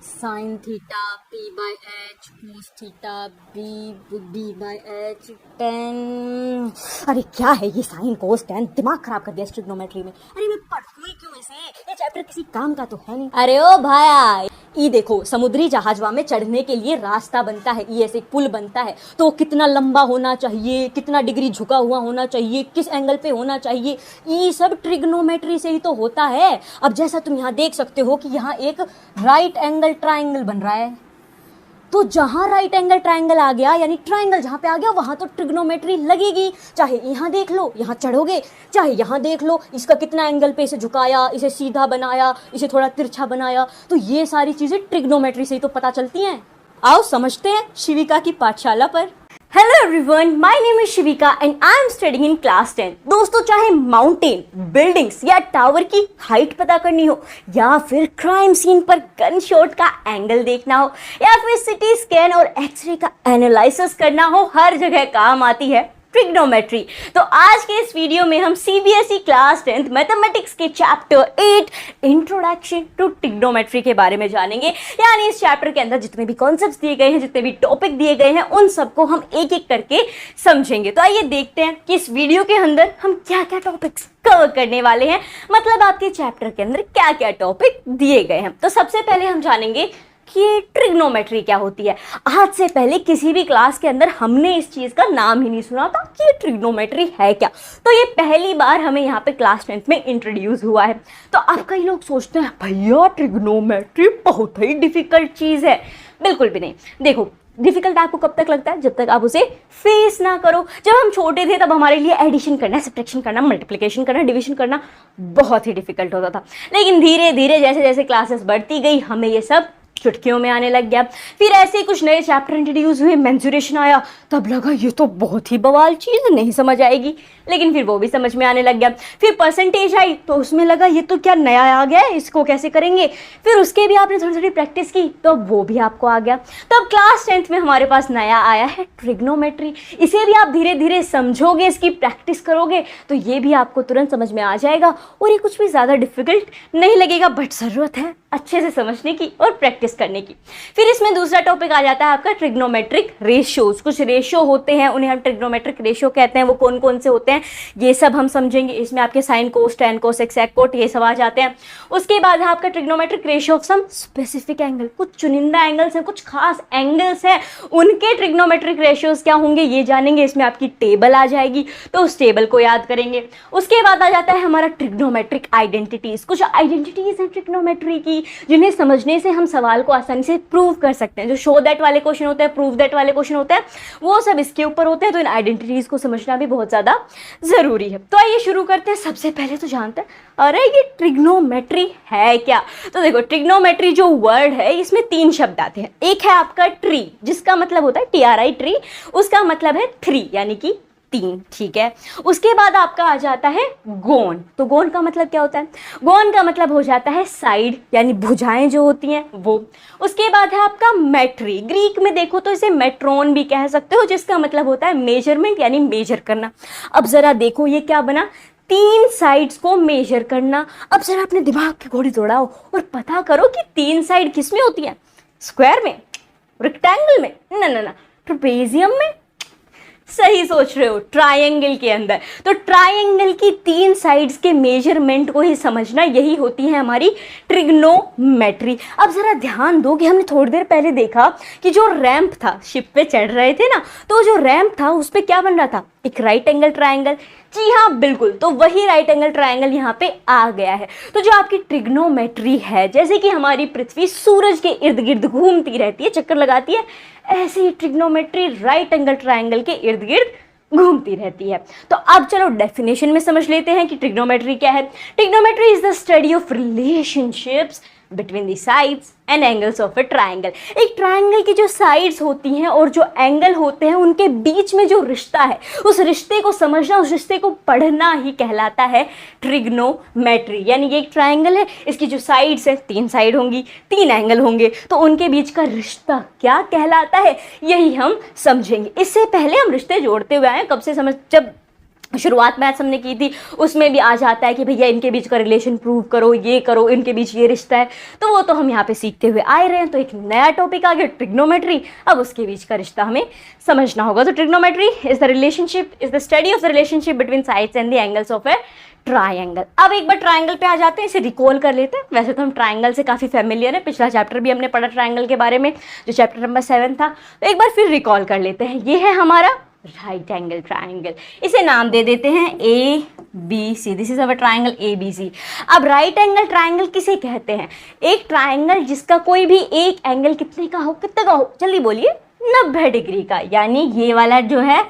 Sign theta P by H cos theta B by H tan. अरे क्या है ये साइन कोस टेन, दिमाग खराब कर दिया इस ट्रिग्नोमेट्री में। अरे मैं पढ़ूं ही क्यों इसे, ये चैप्टर किसी काम का तो है नहीं। अरे ओ भाया, ये देखो समुद्री जहाजवा में चढ़ने के लिए रास्ता बनता है, ये ऐसे पुल बनता है, तो कितना लंबा होना चाहिए, कितना डिग्री झुका हुआ होना चाहिए, किस एंगल पे होना चाहिए, ये सब ट्रिग्नोमेट्री से ही तो होता है। अब जैसा तुम यहाँ देख सकते हो कि यहाँ एक राइट एंगल ट्राइंगल बन रहा है, तो जहां राइट एंगल ट्राइंगल आ गया यानी ट्राइंगल जहां पे आ गया वहां तो ट्रिग्नोमेट्री लगेगी। चाहे यहाँ देख लो, यहाँ चढ़ोगे, चाहे यहाँ देख लो इसका कितना एंगल पे इसे झुकाया, इसे सीधा बनाया, इसे थोड़ा तिरछा बनाया, तो ये सारी चीजें ट्रिग्नोमेट्री से ही तो पता चलती हैं। आओ समझते हैं शिविका की पाठशाला पर। Hello everyone, my name is Shivika and I am studying in class 10। दोस्तों, चाहे माउंटेन, बिल्डिंग्स या टावर की हाइट पता करनी हो, या फिर क्राइम सीन पर गन शॉट का एंगल देखना हो, या फिर सिटी स्कैन और एक्सरे का एनालिसिस करना हो, हर जगह काम आती है ट्रिग्नोमेट्री। तो आज के इस वीडियो में हम सीबीएसई क्लास 10 मैथमेटिक्स के चैप्टर 8 इंट्रोडक्शन टू ट्रिग्नोमेट्री के बारे में जानेंगे। यानी इस चैप्टर के अंदर जितने भी कॉन्सेप्ट्स दिए गए हैं, जितने भी टॉपिक दिए गए हैं, उन सबको हम एक एक करके समझेंगे। तो आइए देखते हैं कि इस वीडियो के अंदर हम क्या क्या टॉपिक्स कवर करने वाले हैं, मतलब आपके चैप्टर के अंदर क्या क्या टॉपिक दिए गए हैं। तो सबसे पहले हम जानेंगे कि ट्रिग्नोमेट्री क्या होती है। आज से पहले किसी भी क्लास के अंदर हमने इस चीज का नाम ही नहीं सुना था कि ये ट्रिग्नोमेट्री है क्या, तो ये पहली बार हमें यहाँ पे क्लास 10 में इंट्रोड्यूस हुआ है। तो अब कई लोग सोचते हैं भैया ट्रिग्नोमेट्री बहुत ही डिफिकल्ट चीज है। बिल्कुल भी नहीं। देखो, डिफिकल्ट आपको कब तक लगता है, जब तक आप उसे फेस ना करो। जब हम छोटे थे तब हमारे लिए एडिशन करना, सब्ट्रैक्शन करना, मल्टीप्लिकेशन करना, डिवीजन करना बहुत ही डिफिकल्ट होता था। लेकिन धीरे धीरे जैसे जैसे क्लासेस बढ़ती गई हमें ये सब चुटकियों में आने लग गया। फिर ऐसे ही कुछ नए चैप्टर इंट्रोड्यूस हुए, मेंसुरेशन आया, तब लगा ये तो बहुत ही बवाल चीज, नहीं समझ आएगी, लेकिन फिर वो भी समझ में आने लग गया। फिर परसेंटेज आई तो उसमें लगा ये तो क्या नया आ गया है, इसको कैसे करेंगे। फिर उसके भी आपने थोड़ी थोड़ी प्रैक्टिस की तो वो भी आपको आ गया। तब क्लास 10th में हमारे पास नया आया है ट्रिग्नोमेट्री। इसे भी आप धीरे धीरे समझोगे, इसकी प्रैक्टिस करोगे तो ये भी आपको तुरंत समझ में आ जाएगा और ये कुछ भी ज़्यादा डिफिकल्ट नहीं लगेगा। बट ज़रूरत है अच्छे से समझने की और प्रैक्टिस करने की। फिर इसमें दूसरा टॉपिक आ जाता है आपका ट्रिग्नोमेट्रिक रेशियोज। कुछ रेशियो होते हैं, उन्हें हम ट्रिग्नोमेट्रिक रेशियो कहते हैं। वो कौन कौन से होते हैं ये सब हम समझेंगे। इसमें आपके sine cos, tan cos, sec cot ये सब आ जाते हैं। उसके बाद है आपका trigonometric ratio of some specific angle. कुछ चुनिंदा एंगल्स हैं, कुछ खास एंगल्स हैं, उनके ट्रिग्नोमेट्रिक रेशियोज क्या होंगे ये जानेंगे। इसमें आपकी टेबल आ जाएगी तो उस टेबल को याद करेंगे। उसके बाद आ जाता है हमारा ट्रिग्नोमेट्रिक आइडेंटिटीज। कुछ आइडेंटिटीज हैं ट्रिग्नोमेट्री की जिन्हें समझने से हम सवाल को आसानी से प्रूव कर सकते हैं। जो शो दैट वाले क्वेश्चन होते हैं, प्रूव दैट वाले क्वेश्चन होते हैं, वो सब इसके ऊपर होते हैं। तो इन आइडेंटिटीज को समझना भी बहुत ज्यादा जरूरी है। तो आइए शुरू करते हैं। सबसे पहले तो जानते हैं अरे ये ट्रिग्नोमेट्री है क्या। तो देखो, ट्रिग्नोमेट्री जो वर्ड है इसमें 3 शब्द आते हैं। एक है आपका ट्री, जिसका मतलब होता है TRI ट्री, उसका मतलब है 3 यानी कि 3, ठीक है। उसके बाद आपका आ जाता है गोन। तो गोन का मतलब क्या होता है, गोन का मतलब हो जाता है साइड यानी भुजाएं जो होती हैं वो। उसके बाद है आपका मेट्री, ग्रीक में देखो तो इसे मेट्रोन भी कह सकते हो, जिसका मतलब होता है मेजरमेंट यानी मेजर करना। अब जरा देखो ये क्या बना, 3 साइड्स को मेजर करना। अब जरा अपने दिमाग की घोड़ी दौड़ाओ और पता करो कि 3 साइड किस में होती है, स्क्वायर में, रेक्टेंगल में, ना ट्रेपेजियम में। सही सोच रहे हो, ट्रायंगल के अंदर। तो ट्रायंगल की 3 साइड्स के मेजरमेंट को ही समझना, यही होती है हमारी ट्रिग्नोमेट्री। अब जरा ध्यान दो कि हमने थोड़ी देर पहले देखा कि जो रैंप था, शिप पे चढ़ रहे थे ना, तो जो रैंप था उस पे क्या बन रहा था, एक राइट एंगल ट्रायंगल। जी हाँ बिल्कुल, तो वही राइट एंगल ट्रायंगल यहाँ पे आ गया है। तो जो आपकी ट्रिग्नोमेट्री है, जैसे कि हमारी पृथ्वी सूरज के इर्द गिर्द घूमती रहती है, चक्कर लगाती है, ऐसे ही ट्रिग्नोमेट्री राइट एंगल ट्रायंगल के इर्द गिर्द घूमती रहती है। तो अब चलो डेफिनेशन में समझ लेते हैं कि ट्रिग्नोमेट्री क्या है। Trigonometry is the study of relationships between the sides and angles of a triangle. एक ट्रायंगल की जो साइड्स होती हैं और जो एंगल होते हैं उनके बीच में जो रिश्ता है, उस रिश्ते को समझना, उस रिश्ते को पढ़ना ही कहलाता है ट्रिग्नोमेट्री। यानी ये एक ट्रायंगल है, इसकी जो साइड्स है, 3 साइड होंगी, 3 एंगल होंगे, तो उनके बीच का रिश्ता क्या कहलाता है यही हम समझेंगे। इससे पहले हम रिश्ते जोड़ते हुए आए, कब से समझ, जब शुरुआत मैथ्स हमने की थी, उसमें भी आ जाता है कि भैया इनके बीच का रिलेशन प्रूव करो, ये करो, इनके बीच ये रिश्ता है, तो वो तो हम यहाँ पे सीखते हुए आए रहे हैं। तो एक नया टॉपिक आ गया ट्रिग्नोमेट्री, अब उसके बीच का रिश्ता हमें समझना होगा। तो trigonometry is the relationship, is the study of the relationship between sides and the angles of A triangle. अब एक बार ट्राइंगल पे आ जाते हैं, इसे रिकॉल कर लेते हैं। वैसे तो हम ट्राइंगल से काफ़ी फेमिलियर है, पिछला चैप्टर भी हमने पढ़ा ट्राइंगल के बारे में, जो चैप्टर नंबर 7 था। तो एक बार फिर रिकॉल कर लेते हैं। ये है हमारा राइट एंगल ट्राइंगल, इसे नाम दे देते हैं A B C. This is our triangle A B C. अब राइट एंगल ट्राइंगल किसे कहते हैं? एक ट्राइंगल जिसका कोई भी एक एंगल कितने का हो, कितने का हो, जल्दी बोलिए, 90 डिग्री का। यानी ये वाला जो है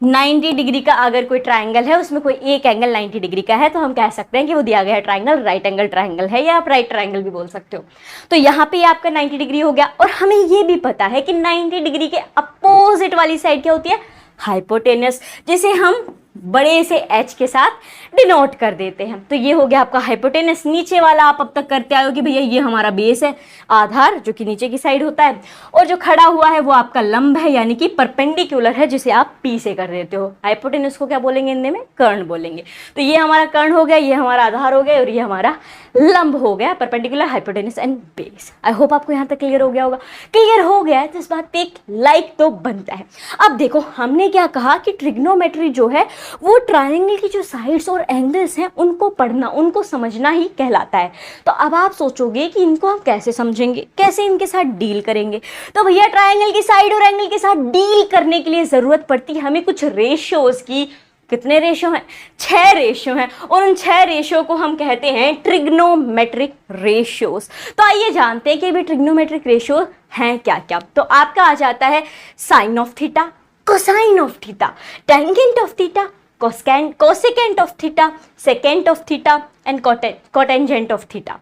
90 डिग्री का अगर कोई ट्राइंगल है, उसमें कोई एक एंगल 90 डिग्री का है, तो हम कह सकते हैं कि वो दिया गया ट्राइंगल राइट एंगल ट्राइंगल है, या आप राइट ट्राइंगल भी बोल सकते हो। तो यहाँ पे आपका 90 डिग्री हो गया। और हमें ये भी पता है कि 90 डिग्री के अपोजिट वाली साइड क्या होती है? हाइपोटेनस, जिसे हम बड़े से एच के साथ डिनोट कर देते हैं। तो ये हो गया आपका हाइपोटेनस। नीचे वाला आप अब तक करते आए हो कि भैया ये हमारा बेस है, आधार, जो कि नीचे की साइड होता है, और जो खड़ा हुआ है वो आपका लंब है, यानी कि परपेंडिकुलर है, जिसे आप पी से कर देते हो। हाइपोटेनस को क्या बोलेंगे हिंदी में? कर्ण बोलेंगे। तो ये हमारा कर्ण हो गया, ये हमारा आधार हो गया, और ये हमारा लंब हो गया, perpendicular, hypotenuse and base. I hope आपको यहाँ तक क्लियर हो गया होगा। क्लियर हो गया है तो इस बात पे एक लाइक तो बनता है। अब देखो, हमने क्या कहा कि ट्रिग्नोमेट्री जो है वो ट्रायंगल की जो साइड्स और एंगल्स हैं उनको पढ़ना, उनको समझना ही कहलाता है। तो अब आप सोचोगे कि इनको हम कैसे समझेंगे, कैसे इनके साथ डील करेंगे? तो भैया ट्रायंगल की साइड और एंगल के साथ डील करने के लिए जरूरत पड़ती है हमें कुछ रेशियोज की। कितने रेशियो हैं? 6 रेशियो हैं, और उन 6 रेशियो को हम कहते हैं ट्रिग्नोमेट्रिक रेशियोज। तो आइए जानते हैं कि भी ट्रिग्नोमेट्रिक रेशियो हैं क्या क्या। तो आपका आ जाता है sine of theta, cosine of theta, tangent of theta, cosecant of theta, secant of theta and cotangent of theta.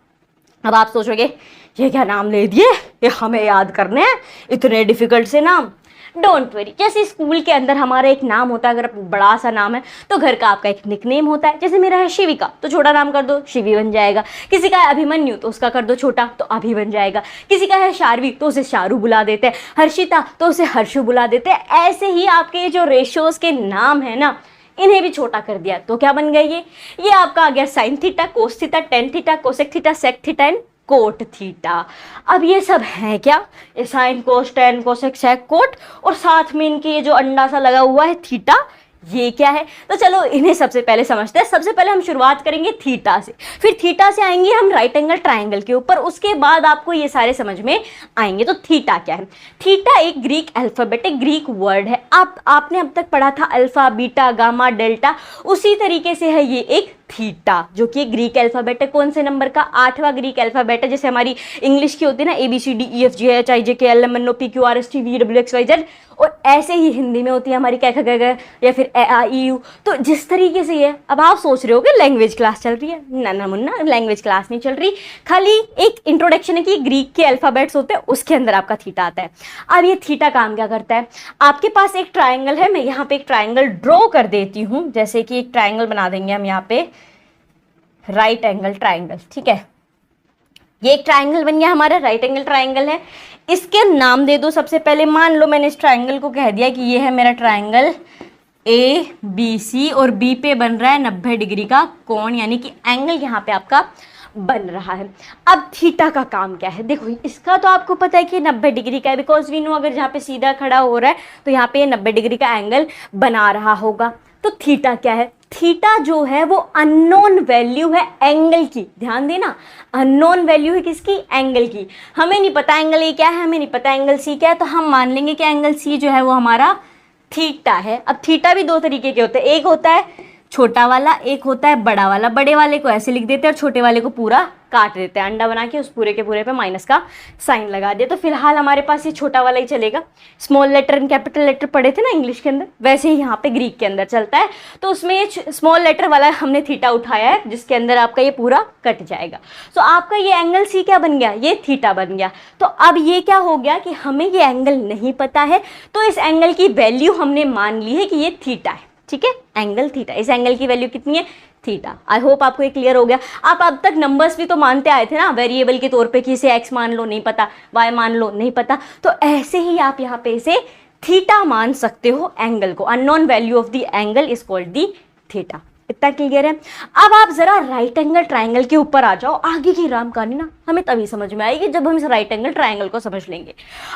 अब आप सोचोगे ये क्या नाम ले दिए, ये हमें याद करने हैं, इतने डिफिकल्ट से नाम। डोंट वरी, जैसे स्कूल के अंदर हमारा एक नाम होता है, अगर बड़ा सा नाम है तो घर का आपका एक निकनेम होता है। जैसे मेरा है शिविका, तो छोटा नाम कर दो शिवी बन जाएगा। किसी का है अभिमन्यु, तो उसका कर दो छोटा, तो अभि बन जाएगा। किसी का है शारवी, तो उसे शारू बुला देते हैं। हर्षिता, तो उसे हर्षु बुला देते हैं। ऐसे ही आपके ये जो रेशियोज के नाम है ना, इन्हें भी छोटा कर दिया तो क्या बन गया? ये आपका आ गया sine theta, cos theta, tan theta, cosec theta, sec theta and cot theta. अब ये सब है क्या? ये sine, cos, tan, cosec, sec, cot, और साथ में इनके ये जो अंडा सा लगा हुआ है थीटा, ये क्या है? तो चलो इन्हें सबसे पहले समझते हैं। सबसे पहले हम शुरुआत करेंगे थीटा से, फिर थीटा से आएंगे हम राइट एंगल ट्राइंगल के ऊपर, उसके बाद आपको ये सारे समझ में आएंगे। तो थीटा क्या है? थीटा एक ग्रीक अल्फाबेटिक ग्रीक वर्ड है। आपने अब तक पढ़ा था अल्फा, बीटा, गामा, डेल्टा, उसी तरीके से है ये एक थीटा, जो कि ग्रीक अल्फाबेट है। कौन से नंबर का? 8वां ग्रीक अल्फाबेट है। जैसे हमारी इंग्लिश की होती है ना, ABCDEFGHIJKLMNOPQRSTUVWXYZ, और ऐसे ही हिंदी में होती है हमारी क ख ग घ, या फिर ए आ ई यू। तो जिस तरीके से ये, अब आप सोच रहे हो कि लैंग्वेज क्लास चल रही है, ना मुन्ना, लैंग्वेज क्लास नहीं चल रही, खाली एक इंट्रोडक्शन है कि ग्रीक के अल्फाबेट्स होते हैं, उसके अंदर आपका थीटा आता है। अब ये थीटा काम क्या करता है? आपके पास एक ट्राइंगल है, मैं यहाँ पे एक ट्राइंगल ड्रॉ कर देती हूँ। जैसे कि एक ट्राइंगल बना देंगे हम यहाँ पे, राइट एंगल ट्राइंगल, ठीक है। ये एक ट्राइंगल बन गया हमारा, राइट एंगल ट्राइंगल है। इसके नाम दे दो सबसे पहले। मान लो मैंने इस ट्राइंगल को कह दिया कि ये है मेरा ट्राइंगल ए बी सी, और बी पे बन रहा है 90 डिग्री का कोण, यानी कि एंगल यहाँ पे आपका बन रहा है। अब थीटा का काम क्या है? देखो, इसका तो आपको पता है कि 90 डिग्री का है, बिकॉज वी नो अगर जहाँ पे सीधा खड़ा हो रहा है तो यहाँ पे 90 डिग्री का एंगल बना रहा होगा। तो थीटा क्या है? थीटा जो है वो अननोन वैल्यू है एंगल की। ध्यान देना, अननोन वैल्यू है किसकी? एंगल की। हमें नहीं पता एंगल ए क्या है, हमें नहीं पता एंगल सी क्या है, तो हम मान लेंगे कि एंगल सी जो है वो हमारा थीटा है। अब थीटा भी 2 तरीके के होते हैं, एक होता है छोटा वाला, एक होता है बड़ा वाला। बड़े वाले को ऐसे लिख देते हैं और छोटे वाले को पूरा काट देते हैं, अंडा बना के उस पूरे के पूरे पे माइनस का साइन लगा दिया। तो फिलहाल हमारे पास ये छोटा वाला ही चलेगा। Small letter and capital letter पढ़े थे ना इंग्लिश के अंदर, वैसे ही यहाँ पे ग्रीक के अंदर चलता है। तो उसमें ये स्मॉल लेटर वाला हमने थीटा उठाया है, जिसके अंदर आपका ये पूरा कट जाएगा। तो आपका ये एंगल सी क्या बन गया? ये थीटा बन गया। तो अब ये क्या हो गया कि हमें ये एंगल नहीं पता है, तो इस एंगल की वैल्यू हमने मान ली है कि ये थीटा है, ठीक है, एंगल थीटा। इस एंगल की वैल्यू कितनी है? थीटा। आई होप आपको ये क्लियर हो गया। आप अब तक नंबर्स भी तो मानते आए थे ना, वेरिएबल के तौर पे कि इसे x मान लो नहीं पता, y मान लो नहीं पता, तो ऐसे ही आप यहाँ पे इसे थीटा मान सकते हो एंगल को। Unknown value of the angle is called the theta. इतना क्लियर है। अब आप जरा राइट एंगल ट्राइंगल के ऊपर आ जाओ। आगे की राम कहानी ना हमें तभी समझ में आएगी जब हम इस राइट एंगल ट्राइंगल को समझ लेंगे।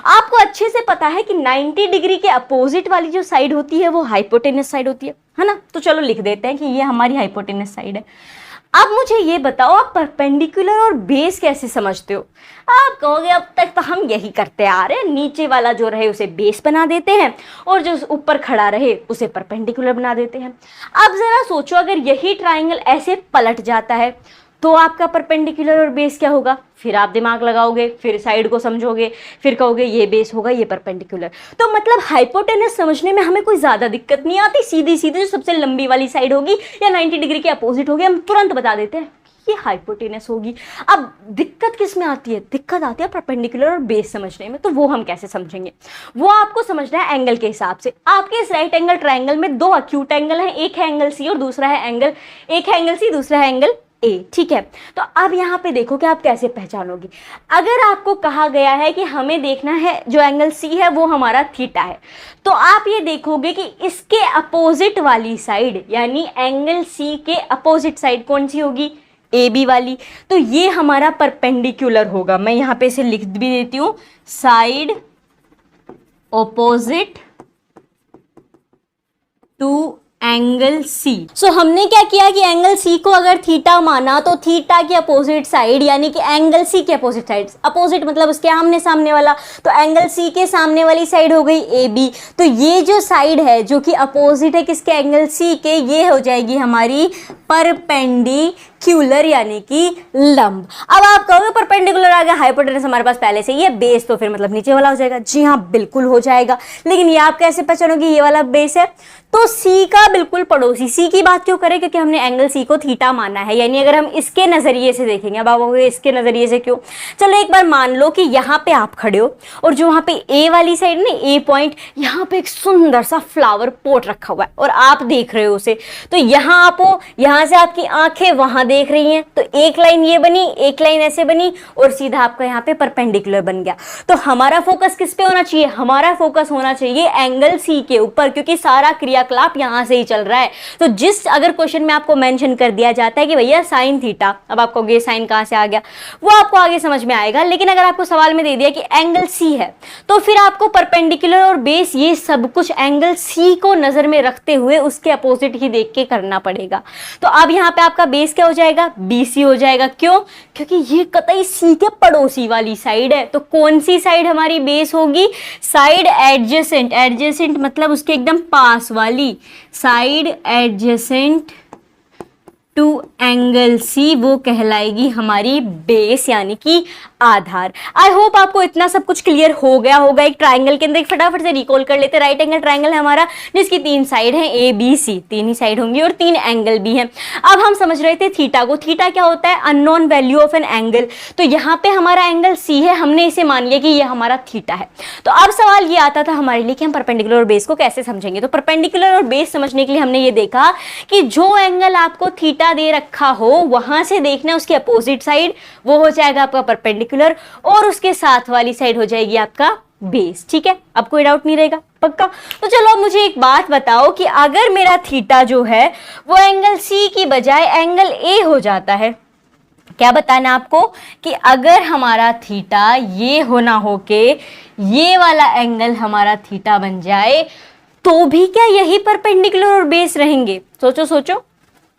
आपको अच्छे से पता है कि 90 डिग्री के अपोजिट वाली जो साइड होती है वो हाइपोटेनस साइड होती है ना। तो चलो लिख देते हैं कि ये हमारी हाइपोटेनस साइड है। अब मुझे ये बताओ, आप परपेंडिकुलर और बेस कैसे समझते हो? आप कहोगे अब तक तो हम यही करते आ रहे हैं, नीचे वाला जो रहे उसे बेस बना देते हैं और जो ऊपर खड़ा रहे उसे परपेंडिकुलर बना देते हैं। अब जरा सोचो, अगर यही ट्राइंगल ऐसे पलट जाता है तो आपका परपेंडिकुलर और बेस क्या होगा? फिर आप दिमाग लगाओगे, फिर साइड को समझोगे, फिर कहोगे ये बेस होगा, ये परपेंडिकुलर। तो मतलब हाइपोटेनस समझने में हमें कोई ज़्यादा दिक्कत नहीं आती। सीधी सीधी जो सबसे लंबी वाली साइड होगी या 90 डिग्री के अपोजिट होगी, हम तुरंत बता देते हैं ये हाइपोटेनस होगी। अब दिक्कत किस में आती है? दिक्कत आती है परपेंडिकुलर और बेस समझने में। तो वो हम कैसे समझेंगे? वो आपको समझना है एंगल के हिसाब से। आपके इस राइट एंगल ट्राइंगल में दो अक्यूट एंगल हैं, एक है एंगल सी और दूसरा है एंगल, एक है एंगल सी, दूसरा है एंगल ए। ठीक है, तो अब यहाँ पे देखो कि आप कैसे पहचानोगे। अगर आपको कहा गया है कि हमें देखना है जो एंगल सी है वो हमारा थीटा है, तो आप ये देखोगे कि इसके अपोजिट वाली साइड यानी एंगल सी के अपोजिट साइड कौन सी होगी? ए बी वाली। तो ये हमारा परपेंडिकुलर होगा। मैं यहाँ पे इसे लिख भी देती हूँ, side opposite to angle C. So हमने क्या किया कि एंगल सी को अगर थीटा माना तो थीटा की अपोजिट साइड यानी कि एंगल सी के अपोजिट साइड, अपोजिट मतलब उसके आमने सामने वाला, तो एंगल सी के सामने वाली साइड हो गई ए बी। तो ये जो साइड है जो कि अपोजिट है किसके? एंगल सी के, ये हो जाएगी हमारी परपेंडिकुलर यानी कि लंब। अब आप कहोगे परपेंडिकुलर आ गया, हाइपोटेनस हमारे पास पहले से ही है, बेस तो फिर मतलब नीचे वाला हो जाएगा। जी हाँ, बिल्कुल हो जाएगा। लेकिन ये आप कैसे पहचानोगे ये वाला बेस है? तो सी का बिल्कुल पड़ोसी, सी की बात क्यों करें? क्योंकि हमने एंगल सी को थीटा माना है। यानी अगर हम इसके नजरिए से देखेंगे, अब आप इसके नजरिए से क्यों? चलो एक बार मान लो कि यहाँ पे आप खड़े हो और जो वहाँ पे ए वाली साइड ना, ए पॉइंट, यहाँ पे एक सुंदर सा फ्लावर पॉट रखा हुआ है और आप देख रहे हो उसे। तो यहाँ आप हो, यहाँ से आपकी आंखें वहां देख रही हैं, तो एक लाइन ये बनी, एक लाइन ऐसे बनी और सीधा आपका यहाँ पे परपेंडिकुलर बन गया। तो हमारा फोकस किस पे होना चाहिए? हमारा फोकस होना चाहिए एंगल सी के ऊपर, क्योंकि सारा क्रियाकलाप यहां से ही चल रहा है। तो जिस अगर क्वेश्चन में आपको मेंशन कर दिया जाता है कि भैया साइन थीटा, अब आपको ये साइन कहां से आ गया वो आपको आगे समझ में आएगा। लेकिन अगर आपको सवाल में दे दिया कि एंगल सी है, तो फिर आपको परपेंडिकुलर और बेस ये सब कुछ एंगल सी को नजर में रखते हुए उसके अपोजिट ही देख के करना पड़ेगा। तो अब यहाँ पे आपका बेस क्या हो जाएगा? BC हो जाएगा। क्यों? क्योंकि ये कतई सी के पड़ोसी वाली साइड है। तो कौन सी साइड हमारी बेस होगी? साइड एडजेसेंट, एडजेसेंट मतलब उसके एकदम पास वाली side, adjacent to angle C, वो कहलाएगी हमारी बेस यानी कि आधार। आई होप आपको इतना सब कुछ क्लियर हो गया होगा। एक ट्राइंगल के अंदर एक फटाफट से रिकॉल कर लेते हैं। राइट एंगल ट्राइंगल है हमारा, जिसकी 3 साइड है ए बी सी, 3 ही साइड होंगी और 3 एंगल भी हैं। अब हम समझ रहे थे थीटा को। थीटा क्या होता है? Unknown value of an angle. तो यहाँ पे हमारा एंगल सी है, हमने इसे मान लिया कि ये हमारा थीटा है। तो अब सवाल ये आता था हमारे लिए कि हम परपेंडिकुलर और बेस को कैसे समझेंगे। तो परपेंडिकुलर और बेस समझने के लिए हमने ये देखा कि जो एंगल आपको थीटा दे रखा हो वहां से देखना उसके अपोजिट साइड, वो हो जाएगा आपका परपेंडिकुलर और उसके साथ वाली साइड हो जाएगी आपका बेस। ठीक है, अब कोई डाउट नहीं रहेगा, पक्का? तो चलो मुझे एक बात बताओ कि अगर मेरा थीटा जो है वो एंगल सी की बजाय एंगल ए हो जाता है, क्या बताना आपको कि अगर हमारा थीटा ये होना हो के ये वाला एंगल हमारा थीटा बन जाए, तो भी क्या यही परपेंडिकुलर और बेस रहेंगे? सोचो सोचो।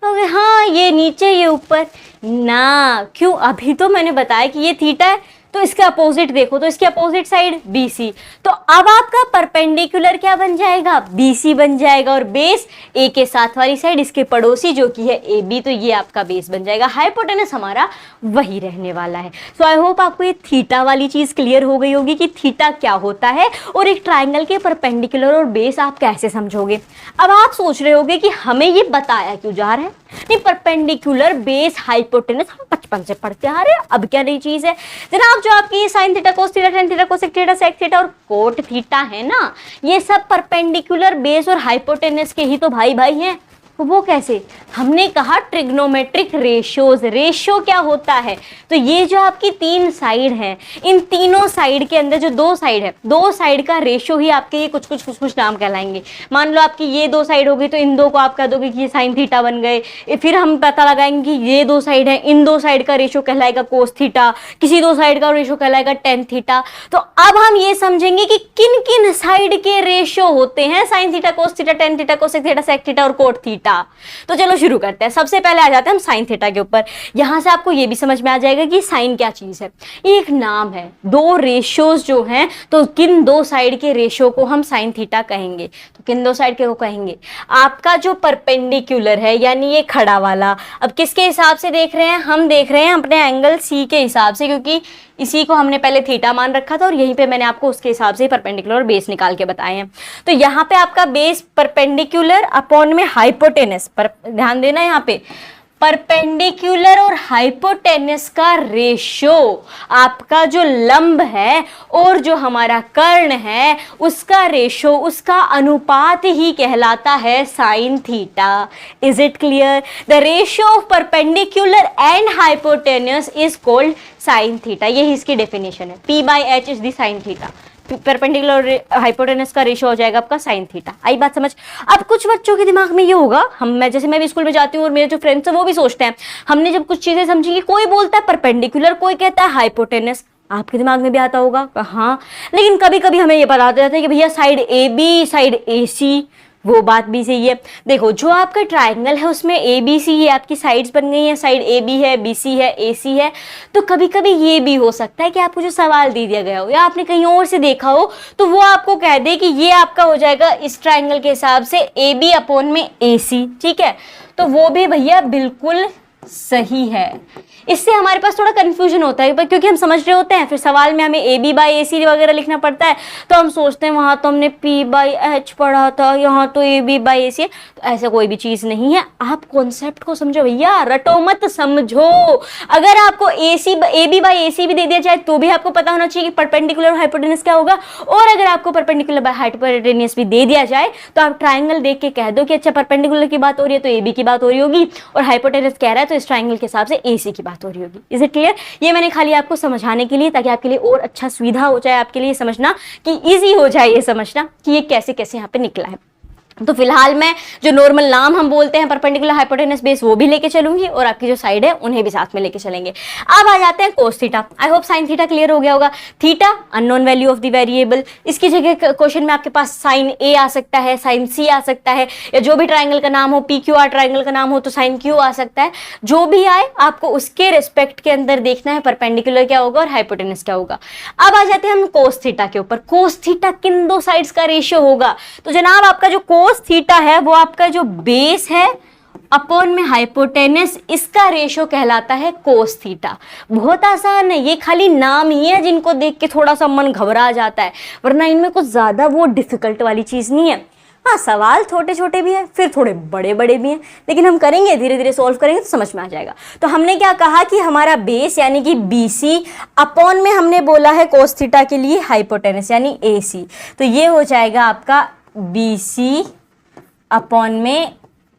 तो हाँ, ये नीचे ये ऊपर ना, क्यों? अभी तो मैंने बताया कि ये थीटा है, तो इसका अपोजिट देखो, तो इसके अपोजिट साइड BC। तो अब आपका परपेंडिकुलर क्या बन जाएगा? BC बन जाएगा और बेस ए के साथ वाली साइड इसके पड़ोसी जो कि है AB, तो ये आपका बेस बन जाएगा। हाइपोटेनस हमारा वही रहने वाला है। सो आई होप आपको ये थीटा वाली चीज क्लियर हो गई होगी कि थीटा क्या होता है और एक ट्राइंगल के परपेंडिकुलर और बेस आप कैसे समझोगे। अब आप सोच रहे होगे कि हमें ये बताया क्यों जा रहा है? नहीं, परपेंडिकुलर, बेस, हाइपोटेनस हम बचपन से पढ़ते आ रहे हैं, अब क्या नई चीज है जनाब? जो आपकी sine theta, cos theta, tan theta, cosec theta, sec theta और कोट थीटा है ना, ये सब परपेंडिकुलर, बेस और हाइपोटेनस के ही तो भाई भाई हैं। वो कैसे? हमने कहा ट्रिग्नोमेट्रिक रेशियोज। रेशियो क्या होता है? तो ये जो आपकी 3 साइड है, इन तीनों साइड के अंदर जो 2 साइड है, 2 साइड का रेशियो ही आपके ये कुछ कुछ नाम कहलाएंगे। मान लो आपकी ये 2 साइड होगी तो इन 2 को आप कह दोगे कि ये साइन थीटा बन गए। फिर हम पता लगाएंगे कि ये 2 साइड है, इन 2 साइड का रेशियो कहलाएगा कोस थीटा, किसी 2 साइड का रेशियो कहलाएगा टेन थीटा। तो अब हम ये समझेंगे कि किन किन साइड के रेशियो होते हैं sine theta, cos theta, tan theta, cosec theta, sec theta और कोट थीटा। तो चलो शुरू करते हैं। सबसे पहले आ जाते हैं हम साइन थीटा के ऊपर। यहां से आपको ये भी समझ में आ जाएगा कि साइन क्या चीज है। एक नाम है, 2 रेशियोज जो हैं, तो किन 2 साइड के रेशियो को हम साइन थीटा कहेंगे? तो किन 2 साइड के को कहेंगे? आपका जो परपेंडिकुलर है, यानी ये खड़ा वाला, अब किसके हिसाब से देख रहे हैं? हम देख रहे हैं अपने एंगल सी के हिसाब से, क्योंकि इसी को हमने पहले थीटा मान रखा था और यहीं पे मैंने आपको उसके हिसाब से परपेंडिकुलर और बेस निकाल के बताए हैं। तो यहाँ पे आपका बेस परपेंडिकुलर अपॉन में हाइपोटेनस पर ध्यान देना, यहाँ पे परपेंडिकुलर और हाइपोटेनस का रेशियो, आपका जो लंब है और जो हमारा कर्ण है उसका रेशियो, उसका अनुपात ही कहलाता है sine theta. Is it clear? The ratio of perpendicular and hypotenuse is called sine theta. यही इसकी डेफिनेशन है। P/H is the sine theta. Perpendicular hypotenuse का रेशियो हो जाएगा आपका साइन थीटा। आई बात समझ? अब कुछ बच्चों के दिमाग में ये होगा, मैं भी स्कूल में जाती हूँ और मेरे जो फ्रेंड्स हैं वो भी सोचते हैं, हमने जब कुछ चीजें समझी कि कोई बोलता है परपेंडिकुलर, कोई कहता है हाइपोटेनस। आपके दिमाग में भी आता होगा हाँ, लेकिन कभी कभी हमें ये पता जाता है कि भैया साइड ए बी, साइड ए सी, वो बात भी सही है। देखो जो आपका ट्राइंगल है उसमें ए बी सी, ये आपकी साइड्स बन गई हैं, साइड ए बी है, बी सी है, ए सी है। तो कभी कभी ये भी हो सकता है कि आपको जो सवाल दे दिया गया हो या आपने कहीं और से देखा हो, तो वो आपको कह दे कि ये आपका हो जाएगा इस ट्राइंगल के हिसाब से ए बी अपॉन में ए सी। ठीक है, तो वो भी भैया बिल्कुल सही है। इससे हमारे पास थोड़ा कंफ्यूजन होता है क्योंकि हम समझ रहे होते हैं, फिर सवाल में हमें ए बी बाई ए सी वगैरह लिखना पड़ता है, तो हम सोचते हैं वहां तो हमने P/H पढ़ा था, यहाँ तो ए बी बाई ए सी है। तो ऐसा कोई भी चीज नहीं है। आप कॉन्सेप्ट को समझो भैया, रटो मत, समझो। अगर आपको ए बी बाई ए सी भी दे दिया जाए तो भी आपको पता होना चाहिए कि परपेंडिकुलर हाइपोटेनस क्या होगा। और अगर आपको परपेंडिकुलर बाय हाइपोटेनस भी दे दिया जाए तो आप ट्राइंगल देख के कह दो कि अच्छा परपेंडिकुलर की बात हो रही है तो ए बी की बात हो रही होगी, और हाइपोटेनस कह रहा है तो इस ट्राइंगल के हिसाब से ए सी की बात हो रही होगी। Is it clear? ये मैंने खाली आपको समझाने के लिए, ताकि आपके लिए और अच्छा सुविधा हो जाए, आपके लिए समझना कि इजी हो जाए ये समझना कि ये कैसे कैसे यहाँ पे निकला है। तो फिलहाल मैं जो नॉर्मल नाम हम बोलते हैं परपेंडिकुलर हाइपोटेनस बेस वो भी लेके चलूंगी और आपकी जो साइड है उन्हें भी साथ में लेके चलेंगे। अब आ जाते हैं cos theta. I hope sine theta clear हो गया होगा। Theta unknown value of the variable, इसकी जगह क्वेश्चन में आपके पास साइन ए आ सकता है, साइन सी आ सकता है, या जो भी ट्राइंगल का नाम हो, PQR ट्राइंगल का नाम हो तो साइन क्यू आ सकता है। जो भी आए आपको उसके रिस्पेक्ट के अंदर देखना है परपेंडिकुलर क्या होगा और हाइपोटेनस क्या होगा। अब आ जाते हैं हम कोस थीटा के ऊपर। कोस थीटा किन 2 साइड्स का रेशियो होगा? तो जनाब आपका जो कोस थीटा है वो आपका जो बेस है अपॉन में हाइपोटेनस, इसका रेशियो कहलाता है कोस थीटा। बहुत आसान है, ये खाली नाम ही है जिनको देख के थोड़ा सा मन घबरा जाता है, वरना इनमें कुछ ज्यादा वो डिफिकल्ट वाली चीज नहीं है। हाँ, सवाल छोटे छोटे भी हैं, फिर थोड़े बड़े बड़े भी हैं, लेकिन हम करेंगे, धीरे धीरे सॉल्व करेंगे तो समझ में आ जाएगा। तो हमने क्या कहा कि हमारा बेस यानी कि BC अपॉन में हमने बोला है कोस थीटा के लिए हाइपोटेनस यानी AC, तो ये हो जाएगा आपका BC अपॉन में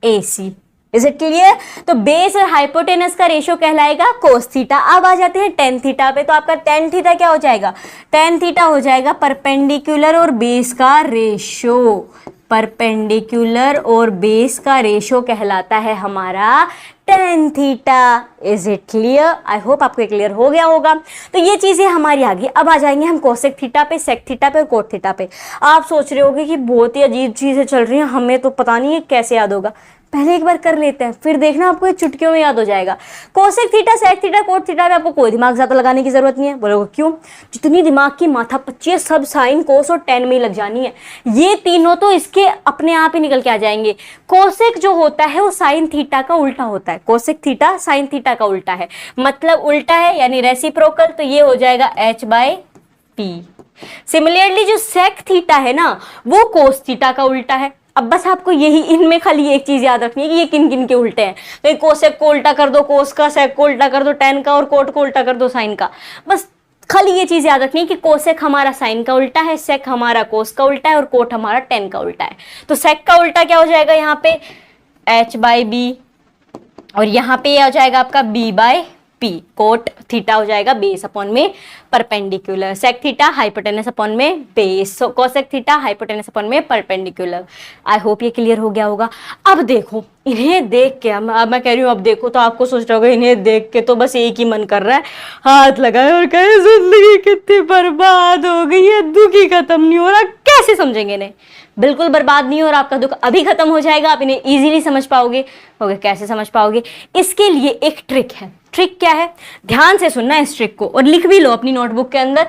AC। Is it clear? तो बेस और हाइपोटेनस का रेशियो कहलाएगा कोस थीटा। अब आ जाते हैं टेन थीटा पे। तो आपका टेन थीटा क्या हो जाएगा? टेन थीटा हो जाएगा परपेंडिकुलर और बेस का रेशियो। परपेंडिकुलर और बेस का रेशियो कहलाता है हमारा tan theta. Is it clear? I hope आपको क्लियर हो गया होगा। तो ये चीजें हमारी आ गई। अब आ जाएंगे हम कोसेक थीटा पे, सेक थीटा पे और कोट थीटा पे। आप सोच रहे होगे कि बहुत ही अजीब चीजें चल रही हैं, हमें तो पता नहीं है कैसे याद होगा। पहले एक बार कर लेते हैं, फिर देखना आपको ये चुटकियों में याद हो जाएगा। Cosec theta, sec theta, cot theta में आपको कोई दिमाग ज्यादा लगाने की जरूरत नहीं है। बोलोगे क्यों? जितनी दिमाग की माथा पच्ची है सब साइन, कोस और टेन में ही लग जानी है। ये तीनों तो इसके अपने आप ही निकल के आ जाएंगे। कोसेक जो होता है वो साइन थीटा का उल्टा होता है। कोसेक थीटा साइन थीटा का उल्टा है, मतलब उल्टा है यानी रेसिप्रोकल, तो ये हो जाएगा H/P। सिमिलरली जो सेक थीटा है ना वो कोस थीटा का उल्टा है। अब बस आपको यही इनमें खाली एक चीज याद रखनी है कि ये किन किन के उल्टे हैं। तो कोसेक को उल्टा कर दो कोस का, सेक को उल्टा कर दो टेन का, और कोट को उल्टा कर दो साइन का। बस खाली ये चीज याद रखनी है कि कोसेक हमारा साइन का उल्टा है, सेक हमारा कोस का उल्टा है और कोट हमारा टेन का उल्टा है। तो सेक का उल्टा क्या हो जाएगा यहाँ पे? एच बाई बी, और यहाँ पे हो जाएगा आपका B by P, cot theta हो जाएगा बेस अपॉन में perpendicular, sec theta hypotenuse upon में base, cosec theta hypotenuse upon में परपेंडिकुलर। आई होप ये क्लियर हो गया होगा। अब देखो इन्हें देख के, अब मैं कह रही हूँ अब देखो, तो आपको सोच रहे होगा इन्हें देख के तो बस एक ही मन कर रहा है हाथ लगाए और कहे जिंदगी कितनी बर्बाद हो गई है, दुख ही खत्म नहीं हो रहा। कैसे समझेंगे इन्हें? बिल्कुल बर्बाद नहीं हो रहा, आपका दुख अभी खत्म हो जाएगा, आप इन्हें इजीली समझ पाओगे। ओके, कैसे समझ पाओगे? इसके लिए एक ट्रिक है। ट्रिक क्या है? ध्यान से सुनना इस ट्रिक को और लिख भी लो अपनी नोटबुक के अंदर।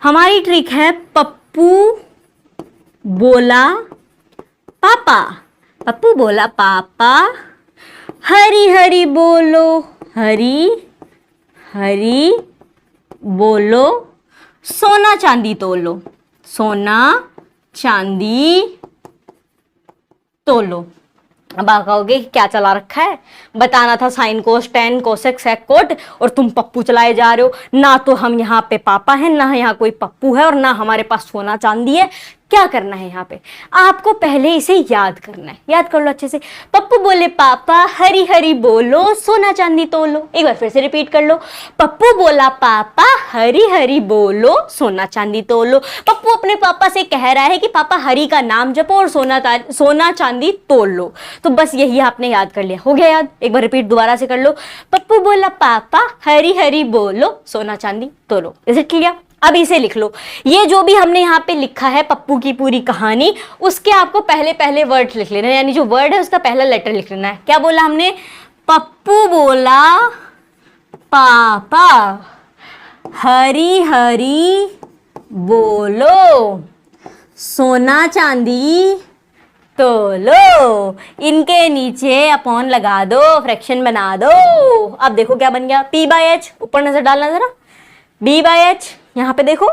हमारी ट्रिक है पप्पू बोला पापा, पप्पू बोला पापा, हरी हरी बोलो, हरी हरी बोलो, सोना चांदी तोलो, सोना चांदी तोलो। अब आप कहोगे क्या चला रखा है, बताना था sine cos tan cosec sec cot, और तुम पप्पू चलाए जा रहे हो। ना तो हम यहाँ पे पापा हैं, ना यहाँ कोई पप्पू है, और ना हमारे पास सोना चांदी है। क्या करना है यहाँ पे? आपको पहले इसे याद करना है। याद कर लो अच्छे से। पप्पू बोले पापा, हरी हरी बोलो, सोना चांदी तोलो। एक बार फिर से रिपीट कर लो। पप्पू बोला पापा, हरी हरी बोलो, सोना चांदी तोलो। पप्पू अपने पापा से कह रहा है कि पापा हरी का नाम जपो और सोना चांदी तोल लो। तो बस यही आपने याद कर लिया। हो गया याद? एक बार रिपीट दोबारा से कर लो। पप्पू बोला पापा, हरी हरी बोलो, सोना चांदी तोलो। Is it clear? अब इसे लिख लो। ये जो भी हमने यहाँ पे लिखा है पप्पू की पूरी कहानी, उसके आपको पहले पहले वर्ड लिख लेना है, यानी जो वर्ड है उसका पहला लेटर लिख लेना है। क्या बोला हमने? पप्पू बोला पापा, हरी हरी बोलो, सोना चांदी तोलो। इनके नीचे अपॉन लगा दो, फ्रैक्शन बना दो। अब देखो क्या बन गया, पी बाय एच, ऊपर नजर डालना जरा, बी बाय एच, यहाँ पे देखो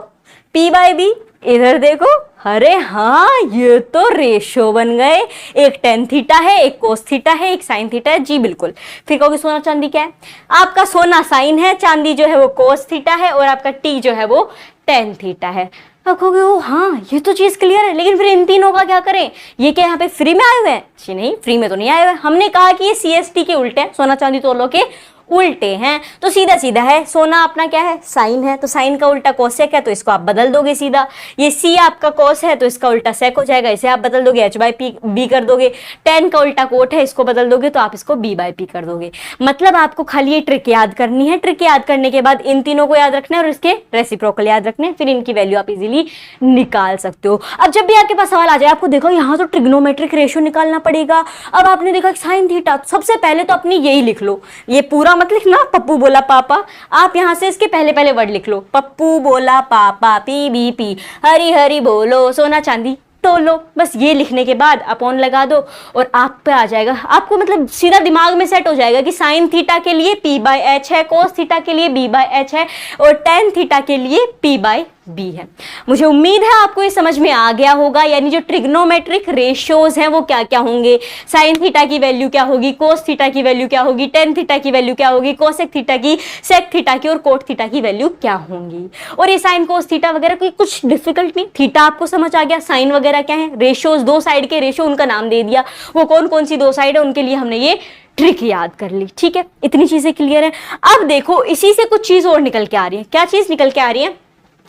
P बाई बी, इधर देखो। अरे हाँ, ये तो रेशो बन गए। एक टेन थीटा है, एक कोस थीटा है, एक साइन थीटा है। जी बिल्कुल। फिर कहोगे सोना चांदी क्या है? आपका सोना साइन है, चांदी जो है वो कोस थीटा है, और आपका टी जो है वो टेन थीटा है। अब कहोगे ओ हाँ, ये तो चीज क्लियर है, लेकिन फिर इन तीनों का क्या करें? ये क्या यहाँ पे फ्री में आए हुए हैं? जी नहीं, फ्री में तो नहीं आए हुए। हमने कहा कि ये CST के उल्टे हैं, सोना चांदी तोलो के उल्टे हैं। तो सीधा सीधा है, सोना अपना क्या है? साइन है, तो साइन का उल्टा कोसेक है, तो इसको आप बदल दोगे सीधा। ये सी आपका कोस है, तो इसका उल्टा सेक हो जाएगा, इसे आप बदल दोगे, एच बाई पी बी कर दोगे। टेन का उल्टा कोट है, इसको बदल दोगे तो आप इसको बी बाई पी कर दोगे। मतलब आपको खाली ये ट्रिक याद करनी है। ट्रिक याद करने के बाद इन तीनों को याद रखना है और इसके रेसिप्रोकल याद रखने, फिर इनकी वैल्यू आप इजीली निकाल सकते हो। अब जब भी आपके पास सवाल आ जाए, आपको देखो यहाँ तो ट्रिग्नोमेट्रिक रेशियो निकालना पड़ेगा। अब आपने देखा साइन थीटा, सबसे पहले तो अपनी यही लिख लो। ये पूरा मत लिखना पप्पू बोला पापा, आप यहां से इसके पहले पहले वर्ड लिख लो। पप्पू बोला पापा, P B P, Hari Hari बोलो, सोना चांदी तोलो। बस ये लिखने के बाद अपॉन लगा दो और आप पे आ जाएगा। आपको मतलब सीधा दिमाग में सेट हो जाएगा कि साइन थीटा के लिए P बाय एच है, कोस थीटा के लिए B बाय एच है, और टेन थीटा के लिए P बाय बी है। मुझे उम्मीद है आपको ये समझ में आ गया होगा, यानी जो ट्रिग्नोमेट्रिक रेशियोज हैं वो क्या क्या होंगे, साइन थीटा की वैल्यू क्या होगी, कोस थीटा की वैल्यू क्या होगी, टेन थीटा की वैल्यू क्या होगी, कोसेक थीटा की, सेक थीटा की और कोट थीटा की वैल्यू क्या होंगी। और ये साइन कोस थीटा वगैरह कोई कुछ डिफिकल्ट नहीं, थीटा आपको समझ आ गया, साइन वगैरह क्या है, रेशियोज, दो साइड के रेशियो, उनका नाम दे दिया, वो कौन कौन सी दो साइड है उनके लिए हमने ये ट्रिक याद कर ली। ठीक है, इतनी चीजें क्लियर है। अब देखो इसी से कुछ चीज और निकल के आ रही है। क्या चीज निकल के आ रही है?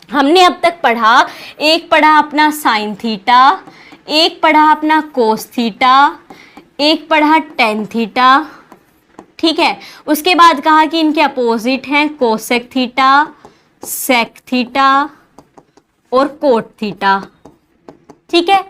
हमने अब तक पढ़ा, एक पढ़ा अपना साइन थीटा, एक पढ़ा अपना कोस थीटा, एक पढ़ा टेन थीटा। ठीक है, उसके बाद कहा कि इनके अपोजिट हैं कोसेक थीटा, सेक थीटा और कोट थीटा। ठीक है,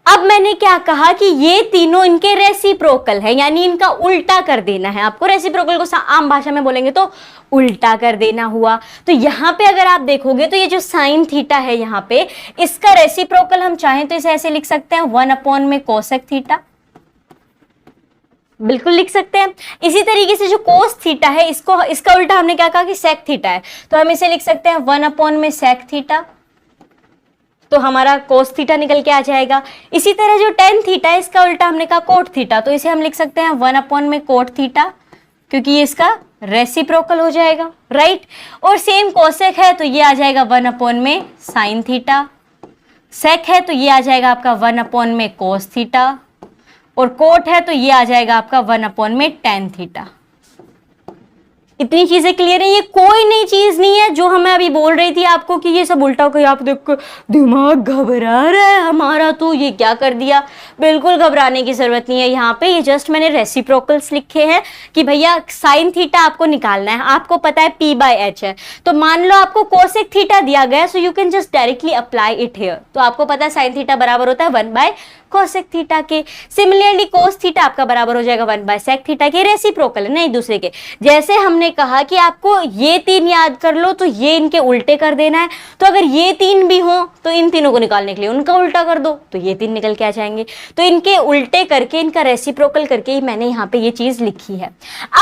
अब मैंने क्या कहा कि ये तीनों इनके रेसिप्रोकल है, यानी इनका उल्टा कर देना है आपको। रेसिप्रोकल को आम भाषा में बोलेंगे तो उल्टा कर देना हुआ। तो यहां पे अगर आप देखोगे तो ये जो साइन थीटा है यहाँ पे, इसका रेसिप्रोकल हम चाहें तो इसे ऐसे लिख सकते हैं, 1 अपॉन में कोसेक थीटा, बिल्कुल लिख सकते हैं। इसी तरीके से जो कोस थीटा है, इसका उल्टा हमने क्या कहा कि सेक थीटा है, तो हम इसे लिख सकते हैं 1 अपॉन में सेक थीटा, तो हमारा कोस थीटा निकल के आ जाएगा। इसी तरह जो टेन थीटा है, इसका उल्टा हमने कहा कोट थीटा, तो इसे हम लिख सकते हैं 1 अपॉन में कोट थीटा, क्योंकि ये इसका रेसिप्रोकल हो जाएगा, राइट। और सेम कोसेक है तो ये आ जाएगा 1 अपॉन में साइन थीटा, सेक है तो ये आ जाएगा आपका 1 अपॉन में कोस थीटा, और कोट है तो ये आ जाएगा आपका 1/tan थीटा। इतनी चीजें क्लियर है, ये कोई नई चीज नहीं है जो हमें अभी बोल रही थी आपको कि ये सब उल्टा को आप देखो दिमाग घबरा रहा है हमारा, तो ये क्या कर दिया। बिल्कुल घबराने की जरूरत नहीं है। यहाँ पे ये जस्ट मैंने रेसिप्रोकल्स लिखे हैं कि भैया साइन थीटा आपको निकालना है, आपको पता है p/h है, तो मान लो आपको कोसेक थीटा दिया गया, so you can just directly apply it here. तो आपको पता है साइन थीटा बराबर होता है 1/कोसेक थीटा के। सिमिलरली कोस थीटा आपका बराबर हो जाएगा 1/सेक थीटा के। रेसिप्रोकल है ना एक दूसरे के। जैसे हमने कहा कि आपको ये 3 याद कर लो तो ये इनके उल्टे कर देना है, तो अगर ये 3 भी हो तो इन तीनों को निकालने के लिए उनका उल्टा कर दो तो ये 3 निकल के आ जाएंगे। तो इनके उल्टे करके इनका रेसिप्रोकल करके ही मैंने यहाँ पे ये चीज लिखी है।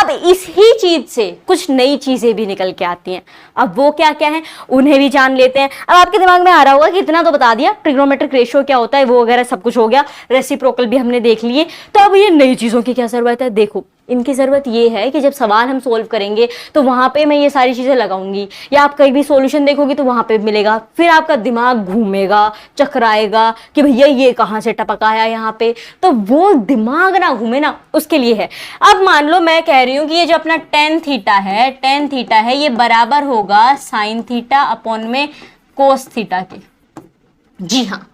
अब इस ही चीज से कुछ नई चीजें भी निकल के आती हैं। अब वो क्या क्या है उन्हें भी जान लेते हैं। अब आपके दिमाग में आ रहा होगा कि इतना तो बता दिया, ट्रिग्नोमेट्रिक रेशियो क्या होता है वो वगैरह सब कुछ हो गया, रेसिप्रोकल भी हमने देख लिए, तो अब ये नई चीजों की क्या जरूरत है। देखो इनकी जरूरत ये है कि जब सवाल हम सोल्व करेंगे तो वहां पे मैं ये सारी चीजें लगाऊंगी, या आप कहीं भी सॉल्यूशन देखोगे तो वहां पे मिलेगा, फिर आपका दिमाग घूमेगा चकराएगा कि भैया ये कहां से टपक आया यहाँ पे, तो वो दिमाग ना घूमे ना, उसके लिए है। अब मान लो मैं कह रही हूं कि ये जो अपना tan थीटा है ये बराबर होगा साइन थीटा अपॉन में कोस थीटा के। जी हाँ,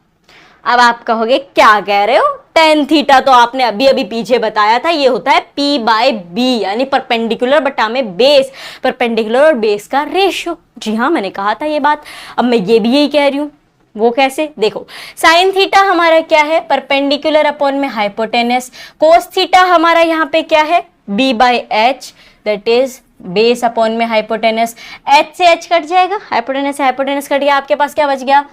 अब आप कहोगे क्या कह रहे हो, tan थीटा तो आपने अभी अभी पीछे बताया था ये होता है p/b यानी परपेंडिकुलर बटा में बेस, परपेंडिकुलर और बेस का रेशियो। जी हाँ मैंने कहा था ये बात। अब मैं ये भी यही कह रही हूँ। वो कैसे, देखो साइन थीटा हमारा क्या है, परपेंडिकुलर अपॉन में हाइपोटेनस। कोस थीटा हमारा यहाँ पे क्या है, b/h that is base upon में हाइपोटेनस। h से h कट जाएगा, हाइपोटेनस से हाइपोटेनस कट गया, आपके पास क्या बच गया,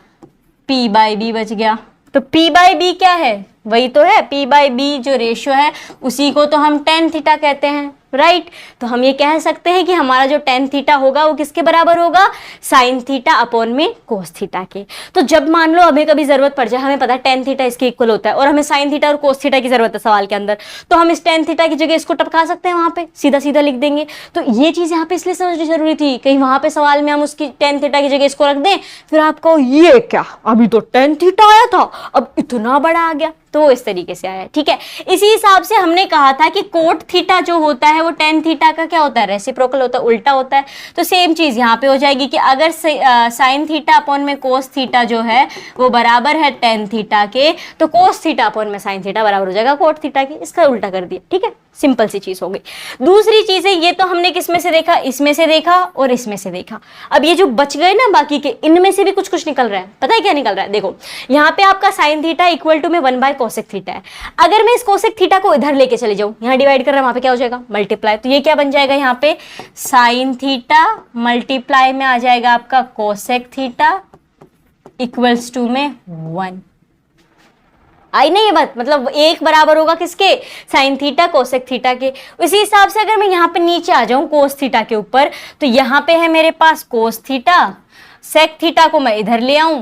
p/b बच गया। तो p/b क्या है, वही तो है p/b जो रेशियो है उसी को तो हम tan थीटा कहते हैं, राइट। तो हम ये कह सकते हैं कि हमारा जो tan थीटा होगा वो किसके बराबर होगा, साइन थीटा अपॉन में कोस थीटा के। तो जब मान लो हमें कभी जरूरत पड़ जाए, हमें पता है tan थीटा इसके इक्वल होता है और हमें साइन थीटा और कोस थीटा की जरूरत है सवाल के अंदर, तो हम इस tan थीटा की जगह इसको टपका सकते हैं, वहां पे सीधा सीधा लिख देंगे। तो ये चीज यहाँ पे इसलिए समझनी जरूरी थी, कहीं वहां पे सवाल में हम उसकी tan थीटा की जगह इसको रख दें, फिर आपको ये क्या, अभी तो tan थीटा आया था अब इतना बड़ा आ गया, तो इस तरीके से आया। ठीक है, इसी हिसाब से हमने कहा था कि कोट थीटा जो होता है वो tan थीटा का क्या होता है, रेसिप्रोकल होता है, उल्टा होता है। तो सेम चीज यहाँ पे हो जाएगी कि अगर साइन थीटा अपॉन में कोस थीटा जो है वो बराबर है tan थीटा के, तो कोस थीटा अपॉन में साइन थीटा बराबर हो जाएगा कोट थीटा के। इसका उल्टा कर दिया। ठीक है, सिंपल सी चीज हो गई। दूसरी चीज है, ये तो हमने किस में से देखा, इसमें से देखा और इसमें से देखा। अब ये जो बच गए ना बाकी के, इनमें से भी कुछ कुछ निकल रहा है। पता है क्या निकल रहा है, देखो यहाँ पे आपका साइन थीटा इक्वल टू में 1/कोसेक थीटा है। अगर मैं इस कोसेक थीटा को इधर लेके चले जाऊं, यहाँ डिवाइड कर रहा है, वहां पे क्या हो जाएगा, मल्टीप्लाई। तो ये क्या बन जाएगा, यहाँ पे साइन थीटा मल्टीप्लाई में आ जाएगा आपका कोसेक थीटा इक्वल्स टू में 1। आई नहीं ये बात, मतलब एक बराबर होगा किसके, साइन थीटा कोसेक थीटा के। उसी हिसाब से अगर मैं यहाँ पे नीचे आ जाऊं कोस थीटा के ऊपर, तो यहाँ पे है मेरे पास कोस थीटा, सेक थीटा को मैं इधर ले आऊं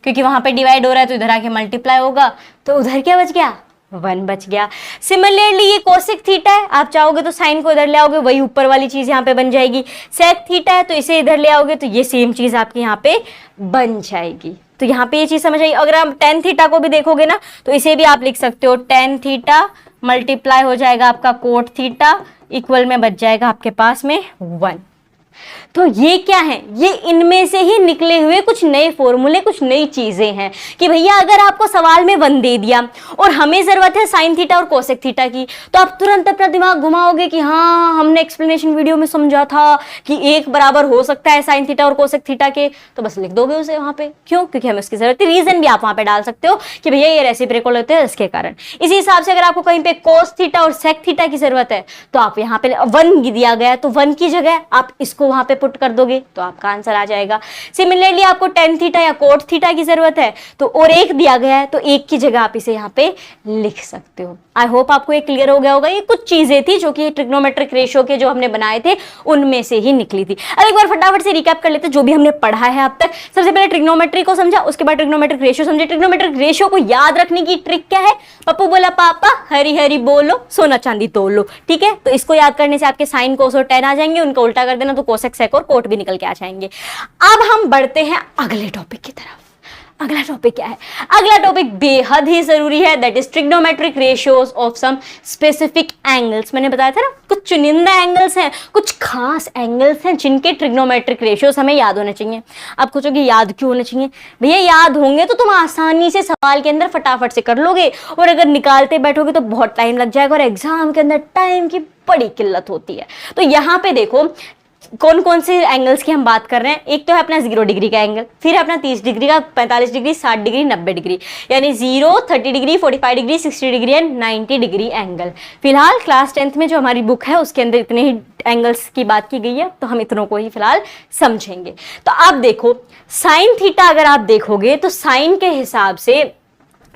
क्योंकि वहां पे डिवाइड हो रहा है तो इधर आके मल्टीप्लाई होगा, तो उधर क्या बच गया, 1 बच गया। सिमिलरली ये कोसेक थीटा है, आप चाहोगे तो साइन को इधर ले आओगे, वही ऊपर वाली चीज यहाँ पे बन जाएगी। सेक थीटा है तो इसे इधर ले आओगे तो ये सेम चीज आपके यहाँ पे बन जाएगी। तो यहाँ पे ये चीज समझ आई। अगर आप tan थीटा को भी देखोगे ना तो इसे भी आप लिख सकते हो, tan थीटा मल्टीप्लाई हो जाएगा आपका कोट थीटा इक्वल में बच जाएगा आपके पास में 1। तो ये क्या है, ये इनमें से ही निकले हुए कुछ नए फॉर्मूले, कुछ नई चीजें हैं कि भैया अगर आपको सवाल में 1 दे दिया और हमें जरूरत है साइन थीटा और कोसेक थीटा की, तो आप तुरंत अपना दिमाग घुमाओगे कि हाँ हमने एक्सप्लेनेशन वीडियो में समझा था कि एक बराबर हो सकता है साइन थीटा और कोसेक थीटा के, तो बस लिख दोगे उसे वहां पे। क्यों, क्योंकि हमें उसकी जरूरत है। रीजन भी आप वहां पे डाल सकते हो कि भैया ये रेसिप्रोकल होते हैं इसके कारण। इसी हिसाब से अगर आपको कहीं पे कोस थीटा और सेक थीटा की जरूरत है तो आप यहाँ पे 1 दिया गया है तो 1 की जगह आप इसको वहां पे पुट कर दोगे तो आपका आंसर आ जाएगा। सिमिलरली आपको tan थीटा या कोट थीटा की जरूरत है तो और 1 दिया गया है तो 1 की जगह आप इसे यहाँ पे लिख सकते हो। आई होप आपको ये क्लियर हो गया होगा। ये कुछ चीजें थी जो कि ट्रिग्नोमेट्रिक रेशियो के जो हमने बनाए थे उनमें से ही निकली थी। अब एक बार फटाफट से रिकैप कर लेते हैं जो भी हमने पढ़ा है अब तक। सबसे पहले ट्रिग्नोमेट्री को समझा, उसके बाद ट्रिग्नोमेट्रिक रेशियो समझे। ट्रिग्नोमेट्रिक रेशियो को याद रखने की ट्रिक क्या है, पप्पू बोला पापा हरी हरी बोलो सोना चांदी तोल लो। ठीक है, तो इसको याद करने से आपके साइन कोस और tan आ जाएंगे, उनका उल्टा कर देना तो कोसेक सेक और कोट भी निकल के आ जाएंगे। अब हम बढ़ते हैं अगले टॉपिक की तरफ। अगला टॉपिक क्या है? अगला टॉपिक बेहद ही जरूरी है, that is trigonometric ratios of some specific angles. मैंने बताया था ना, कुछ चुनिंदा एंगल्स हैं, कुछ खास एंगल्स हैं जिनके ट्रिग्नोमेट्रिक रेशियोज हमें याद होने चाहिए। आप पूछोगे याद क्यों होने चाहिए? भैया याद होंगे तो तुम आसानी से सवाल के अंदर फटाफट से कर लोगे, और अगर निकालते बैठोगे तो बहुत टाइम लग जाएगा, और एग्जाम के अंदर टाइम की बड़ी किल्लत होती है। तो यहाँ पे देखो कौन कौन से एंगल्स की हम बात कर रहे हैं। एक तो है अपना 0 डिग्री का एंगल, फिर है अपना 30 डिग्री का, 45 डिग्री, 60 डिग्री, 90 डिग्री, यानी 0, 30 degree, 45 degree, 60 degree and 90 degree angle. फिलहाल क्लास 10th में जो हमारी बुक है उसके अंदर इतने ही एंगल्स की बात की गई है, तो हम इतनों को ही फिलहाल समझेंगे। तो आप देखो साइन थीटा, अगर आप देखोगे तो साइन के हिसाब से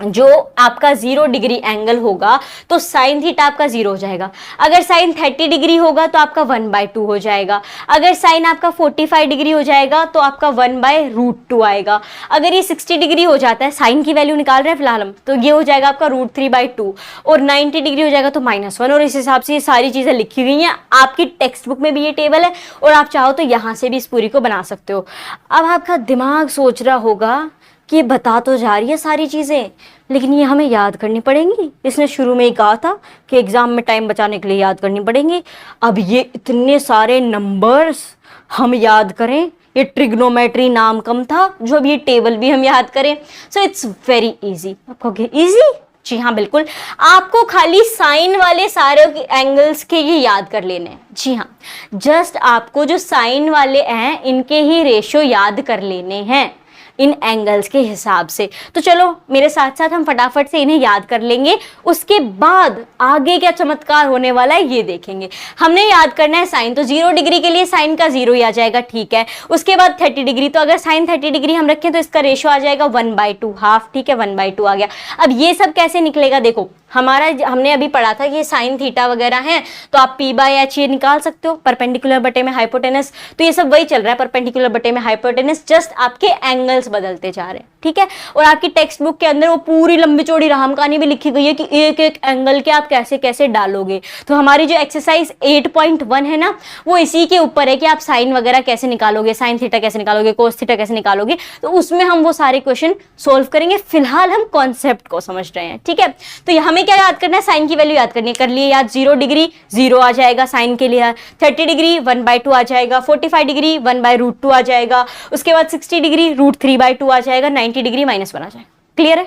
जो आपका 0 डिग्री एंगल होगा तो साइन थीटा आपका 0 हो जाएगा। अगर साइन 30 डिग्री होगा तो आपका 1/2 हो जाएगा। अगर साइन आपका 45 डिग्री हो जाएगा तो आपका 1/√2 आएगा। अगर ये 60 डिग्री हो जाता है, साइन की वैल्यू निकाल रहे हैं फिलहाल हम, तो ये हो जाएगा आपका √3/2, और 90 डिग्री हो जाएगा तो -1। और इस हिसाब से ये सारी चीजें लिखी गई हैं, आपकी टेक्स्ट बुक में भी ये टेबल है, और आप चाहो तो यहाँ से भी इस पूरी को बना सकते हो। अब आपका दिमाग सोच रहा होगा कि बता तो जा रही है सारी चीज़ें, लेकिन ये हमें याद करनी पड़ेंगी। इसने शुरू में ही कहा था कि एग्ज़ाम में टाइम बचाने के लिए याद करनी पड़ेंगी। अब ये इतने सारे नंबर्स हम याद करें, ये ट्रिग्नोमेट्री नाम कम था, जो अब ये टेबल भी हम याद करें, सो इट्स वेरी इजी। आपको इजी? जी हाँ बिल्कुल, आपको खाली साइन वाले सारे एंगल्स के ये याद कर लेने हैं। जी हाँ, जस्ट आपको जो साइन वाले हैं इनके ही रेशियो याद कर लेने हैं इन एंगल्स के हिसाब से। तो चलो मेरे साथ साथ हम फटाफट से इन्हें याद कर लेंगे, उसके बाद आगे क्या चमत्कार होने वाला है ये देखेंगे। हमने याद करना है साइन, तो 0 डिग्री के लिए साइन का 0 ही आ जाएगा, ठीक है। उसके बाद 30 डिग्री, तो अगर साइन 30 डिग्री हम रखें तो इसका रेशियो आ जाएगा 1/2, हाफ, ठीक है, 1/2 आ गया। अब ये सब कैसे निकलेगा? देखो हमने अभी पढ़ा था कि साइन थीटा वगैरह हैं, तो आप P/H ये निकाल सकते हो, परपेंडिकुलर बटे में हाइपोटेनस। तो ये सब वही चल रहा है, परपेंडिकुलर बटे में हाइपोटेनस, जस्ट आपके एंगल्स बदलते जा रहे हैं, ठीक है। और आपकी टेक्स्ट बुक के अंदर वो पूरी लंबी चौड़ी राम कहानी भी लिखी गई है कि एक एक एंगल के आप कैसे कैसे डालोगे। तो हमारी जो एक्सरसाइज 8.1 है ना, वो इसी के ऊपर है कि आप साइन वगैरह कैसे निकालोगे, साइन थीटा कैसे निकालोगे, कोस थीटा कैसे निकालोगे। तो उसमें हम वो सारे क्वेश्चन सोल्व करेंगे। फिलहाल हम कॉन्सेप्ट को समझ रहे हैं, ठीक है। तो हमें क्या याद करना है? साइन की वैल्यू याद करनी है, कर लिए याद। 0 डिग्री 0 आ जाएगा साइन के लिए, 30 डिग्री 1/2 आ जाएगा, 45 डिग्री 1/√2 आ जाएगा, उसके बाद 60 डिग्री √3/2 आ जाएगा, 90 डिग्री -1 आ जाएगा। क्लियर है?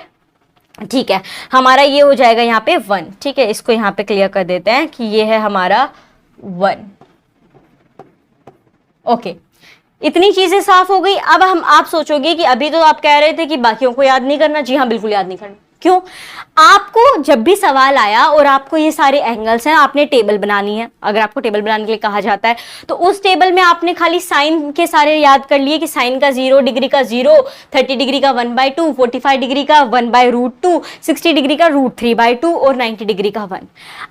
ठीक है, हमारा ये हो जाएगा यहाँ पे 1, ठीक है। इसको यहाँ पे क्लियर कर देते हैं कि ये है हमारा 1। ओके, इतनी चीजें साफ हो गई। अब आप सोचोगे कि अभी तो आप कह रहे थे कि बाकियों को याद नहीं करना। जी हाँ, बिल्कुल याद नहीं करना। क्यों? आपको जब भी सवाल आया और आपको ये सारे एंगल्स हैं, आपने टेबल बनानी है। अगर आपको टेबल बनाने के लिए कहा जाता है तो उस टेबल में आपने खाली साइन के सारे याद कर लिए कि साइन का 0 डिग्री का 0, 30 डिग्री का 1/2, 45 डिग्री का 1/√2, 60 डिग्री का √3/2 और 90 डिग्री का 1।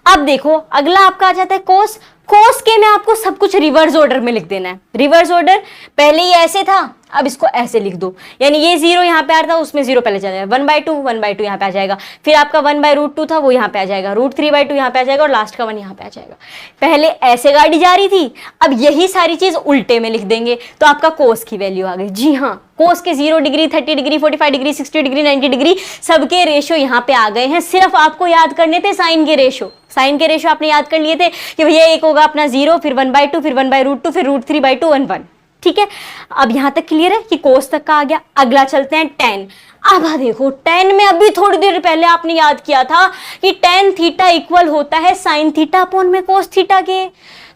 अब देखो अगला आपका आ जाता है कोस। कोस के में आपको सब कुछ रिवर्स ऑर्डर में लिख देना है। रिवर्स ऑर्डर, पहले ये ऐसे था, अब इसको ऐसे लिख दो, यानी ये 0 यहाँ पे आ रहा था, उसमें 0 पहले चला जाएगा, 1/2 यहाँ पे आ जाएगा, फिर आपका 1/√2 था वो यहाँ पे आ जाएगा, √3/2 यहाँ पे आ जाएगा, और लास्ट का 1 यहाँ पे आ जाएगा। पहले ऐसे गाड़ी जा रही थी, अब यही सारी चीज उल्टे में लिख देंगे, तो आपका कोस की वैल्यू आ गई। जी हाँ, कोस के 0 degree, 30 degree, 45 degree, 60 degree, 90 degree सबके रेशियो यहाँ पे आ गए हैं। सिर्फ आपको याद करने थे साइन के रेशियो। साइन के रेशियो आपने याद कर लिए थे कि भैया एक होगा अपना 0, फिर 1/2, फिर 1/√2, फिर √3/2 और 1। ठीक है, अब यहां तक क्लियर है कि कोस तक का आ गया। अगला चलते हैं tan। अब देखो tan में अभी थोड़ी देर पहले आपने याद किया था कि tan थीटा इक्वल होता है साइन थीटा अपॉन में कोस थीटा के।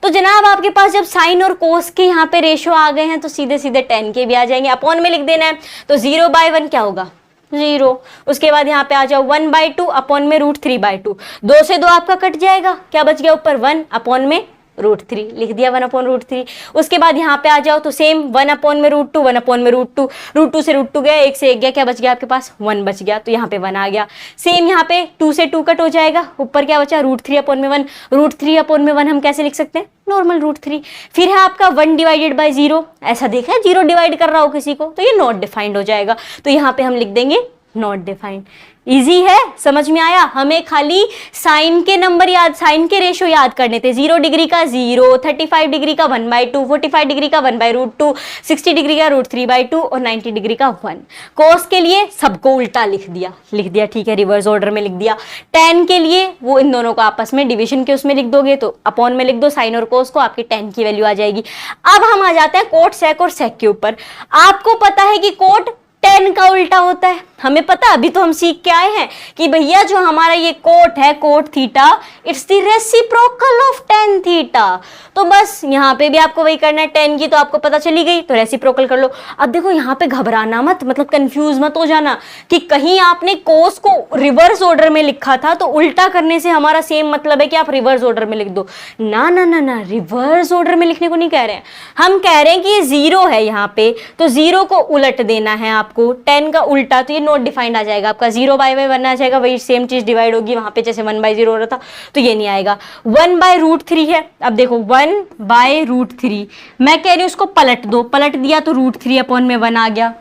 तो जनाब आपके पास जब साइन और कोस के यहाँ पे रेशियो आ गए हैं तो सीधे सीधे tan के भी आ जाएंगे, अपॉन में लिख देना है। तो 0/1 क्या होगा? 0। उसके बाद यहाँ पे आ जाओ 1/2 अपॉन में √3/2, 2 से 2 आपका कट जाएगा, क्या बच गया ऊपर 1 अपॉन में √3, लिख दिया 1 अपॉन √3। उसके बाद यहाँ पे आ जाओ तो सेम 1 अपॉन में √2, 1 अपॉन में √2, √2 से √2 गया, 1 से 1 गया, क्या बच गया आपके पास? 1 बच गया, तो यहाँ पे 1 आ गया। सेम यहाँ पे 2 से 2 कट हो जाएगा, ऊपर क्या बचा? √3 अपॉन में 1, √3 अपॉन में 1 हम कैसे लिख सकते हैं? नॉर्मल √3। फिर है आपका 1/0, ऐसा देखा है 0 डिवाइड कर रहा हो किसी को, तो ये नॉट डिफाइंड हो जाएगा, तो यहाँ पे हम लिख देंगे नॉट डिफाइंड। इजी है, समझ में आया। हमें खाली साइन के नंबर याद, साइन के रेशियो याद करने थे। 0 डिग्री का 0, 35 डिग्री का 1/2, 45 डिग्री का 1/√2, 60 डिग्री का √3/2 और 90 डिग्री का 1। कोस के लिए सबको उल्टा लिख दिया, ठीक है, रिवर्स ऑर्डर में लिख दिया। टेन के लिए वो इन दोनों को आपस में डिवीजन के उसमें लिख दोगे तो अपॉन में लिख दो साइन और कोस को, आपकी टेन की वैल्यू आ जाएगी। अब हम आ जाते हैं कोट सेक और सेक के ऊपर। आपको पता है कि कोट टेन का उल्टा होता है, हमें पता, अभी तो हम सीख के आए हैं कि भैया जो हमारा ये कोट है, cot theta, it's the reciprocal of tan theta. तो बस यहाँ पे भी आपको वही करना है, टेन की तो आपको पता चली गई, तो रेसिप्रोकल कर लो। अब देखो यहाँ पे घबराना मत, मतलब कंफ्यूज मत हो जाना कि कहीं आपने कोस को रिवर्स ऑर्डर में लिखा था तो उल्टा करने से हमारा सेम मतलब है कि आप रिवर्स ऑर्डर में लिख दो। ना ना ना ना, रिवर्स ऑर्डर में लिखने को नहीं कह रहे हैं, हम कह रहे हैं कि ये 0 है यहाँ पे, तो 0 को उलट देना है आपको, 10 का उल्टा, तो ये नॉट डिफाइंड आ जाएगा आपका। 0/1 आ जाएगा, वही सेम चीज डिवाइड होगी वहां पे, जैसे 1/0 हो रहा था, तो ये नहीं आएगा। 1/√3 है, अब देखो 1/√3, मैं कह रही हूं उसको पलट दो, पलट दिया तो √3 अपॉन में 1 आ गया,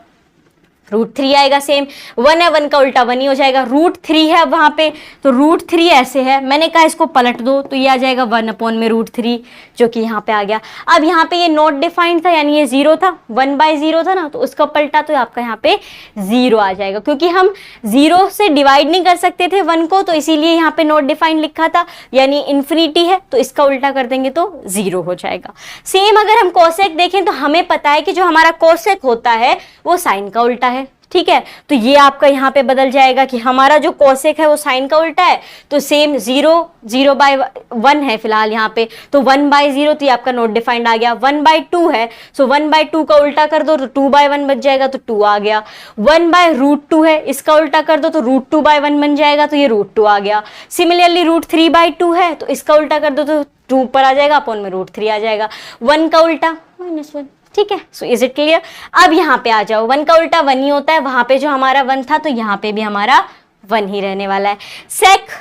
√3 आएगा, सेम 1 है, 1 का उल्टा 1 ही हो जाएगा। √3 है अब वहां पे, तो √3 ऐसे है, मैंने कहा इसको पलट दो तो ये आ जाएगा 1 अपॉन में √3, जो कि यहाँ पे आ गया। अब यहाँ पे ये नॉट डिफाइंड था, यानी ये 0 था, 1/0 था ना, तो उसका पलटा तो आपका यहाँ पे 0 आ जाएगा, क्योंकि हम 0 से डिवाइड नहीं कर सकते थे 1 को, तो इसीलिए यहाँ पे नॉट डिफाइंड लिखा था, यानी इन्फिनिटी है, तो इसका उल्टा कर देंगे तो 0 हो जाएगा। सेम अगर हम कोसेक देखें तो हमें पता है कि जो हमारा कोसेक होता है वो साइन का उल्टा है, ठीक है, तो ये आपका यहाँ पे बदल जाएगा कि हमारा जो कोसेक है वो साइन का उल्टा है, तो सेम 0/1 है फिलहाल यहाँ पे, तो 1/0, तो ये आपका नॉट डिफाइंड आ गया। 1/2 है, सो 1/2 का उल्टा कर दो तो 2/1 बच जाएगा, तो 2 आ गया। 1/√2 है, इसका उल्टा कर दो तो √2/1 बन जाएगा, तो ये √2 आ गया। सिमिलरली √3/2 है, तो इसका उल्टा कर दो तो 2 ऊपर आ जाएगा, अपॉन में √3 आ जाएगा। 1 का उल्टा -1, ठीक है, सो इज इट क्लियर। अब यहाँ पे आ जाओ, 1 का उल्टा 1 ही होता है, वहां पे जो हमारा 1 था तो यहाँ पे भी हमारा 1 ही रहने वाला है।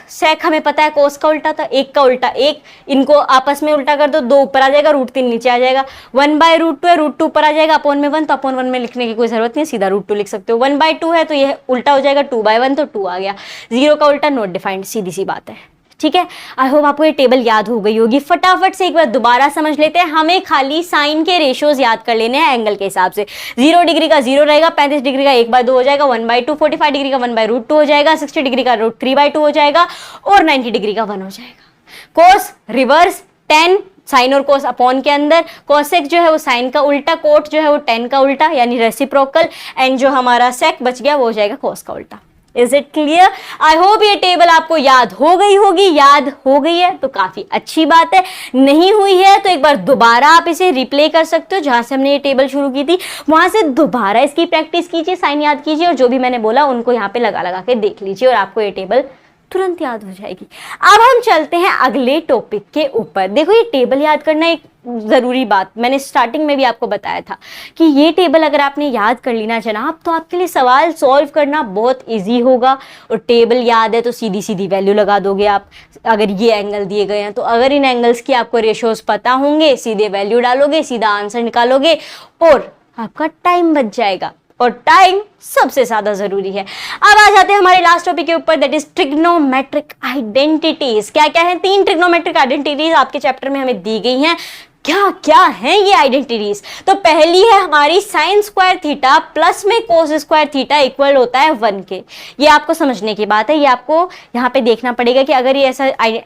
सेक हमें पता है कोस का उल्टा था, 1 का उल्टा 1, इनको आपस में उल्टा कर दो, 2 ऊपर आ जाएगा, √3 नीचे आ जाएगा। 1/√2 है, √2 ऊपर आ जाएगा, अपॉन में 1, तो अपॉन 1 में लिखने की कोई जरूरत नहीं, सीधा √2 लिख सकते हो। 1/2 है तो ये उल्टा हो जाएगा, 2/1, तो 2 आ गया। 0 का उल्टा नॉट डिफाइंड, सीधी सी बात है, ठीक है। आई होप आपको ये टेबल याद हो गई होगी। फटाफट से एक बार दोबारा समझ लेते हैं, हमें खाली साइन के रेशियोज याद कर लेने हैं एंगल के हिसाब से। 0 डिग्री का 0 रहेगा, 35 डिग्री का 1/2 हो जाएगा, 1/2, 45 डिग्री का 1/√2 हो जाएगा, 60 डिग्री का √3/2 हो जाएगा, और 90 डिग्री का 1 हो जाएगा। कोस रिवर्स, 10 साइन और कोस अपॉन के अंदर, कोसेक जो है वो साइन का उल्टा, कोट जो है वो 10 का उल्टा यानी रेसिप्रोकल, एंड जो हमारा सेक बच गया वो हो जाएगा कोस का उल्टा। Is it clear? I hope ये टेबल आपको याद हो गई होगी। याद हो गई है तो काफी अच्छी बात है, नहीं हुई है तो एक बार दोबारा आप इसे रिप्ले कर सकते हो, जहां से हमने ये टेबल शुरू की थी वहां से दोबारा इसकी प्रैक्टिस कीजिए, साइन याद कीजिए, और जो भी मैंने बोला उनको यहाँ पे लगा लगा के देख लीजिए और आपको ये टेबल तुरंत याद हो जाएगी। अब हम चलते हैं अगले टॉपिक के ऊपर। देखो ये टेबल याद करना एक जरूरी बात, मैंने स्टार्टिंग में भी आपको बताया था कि ये टेबल अगर आपने याद कर ली ना जनाब, तो आपके लिए सवाल सॉल्व करना बहुत इजी होगा। और टेबल याद है तो सीधी सीधी वैल्यू लगा दोगे आप। अगर ये एंगल दिए गए हैं तो अगर इन एंगल्स की आपको रेशियोज पता होंगे, सीधे वैल्यू डालोगे, सीधा आंसर निकालोगे और आपका टाइम बच जाएगा, और टाइम सबसे ज्यादा जरूरी है। अब आ जाते हैं हमारे लास्ट टॉपिक के ऊपर, दैट इज ट्रिग्नोमेट्रिक आइडेंटिटीज। क्या क्या है? 3 ट्रिग्नोमेट्रिक आइडेंटिटीज आपके चैप्टर में हमें दी गई हैं। क्या क्या है ये आइडेंटिटीज? तो पहली है हमारी साइन स्क्वायर थीटा प्लस में कोस स्क्वायर थीटा इक्वल होता है 1 के। ये आपको समझने की बात है, ये आपको यहाँ पे देखना पड़ेगा कि अगर ये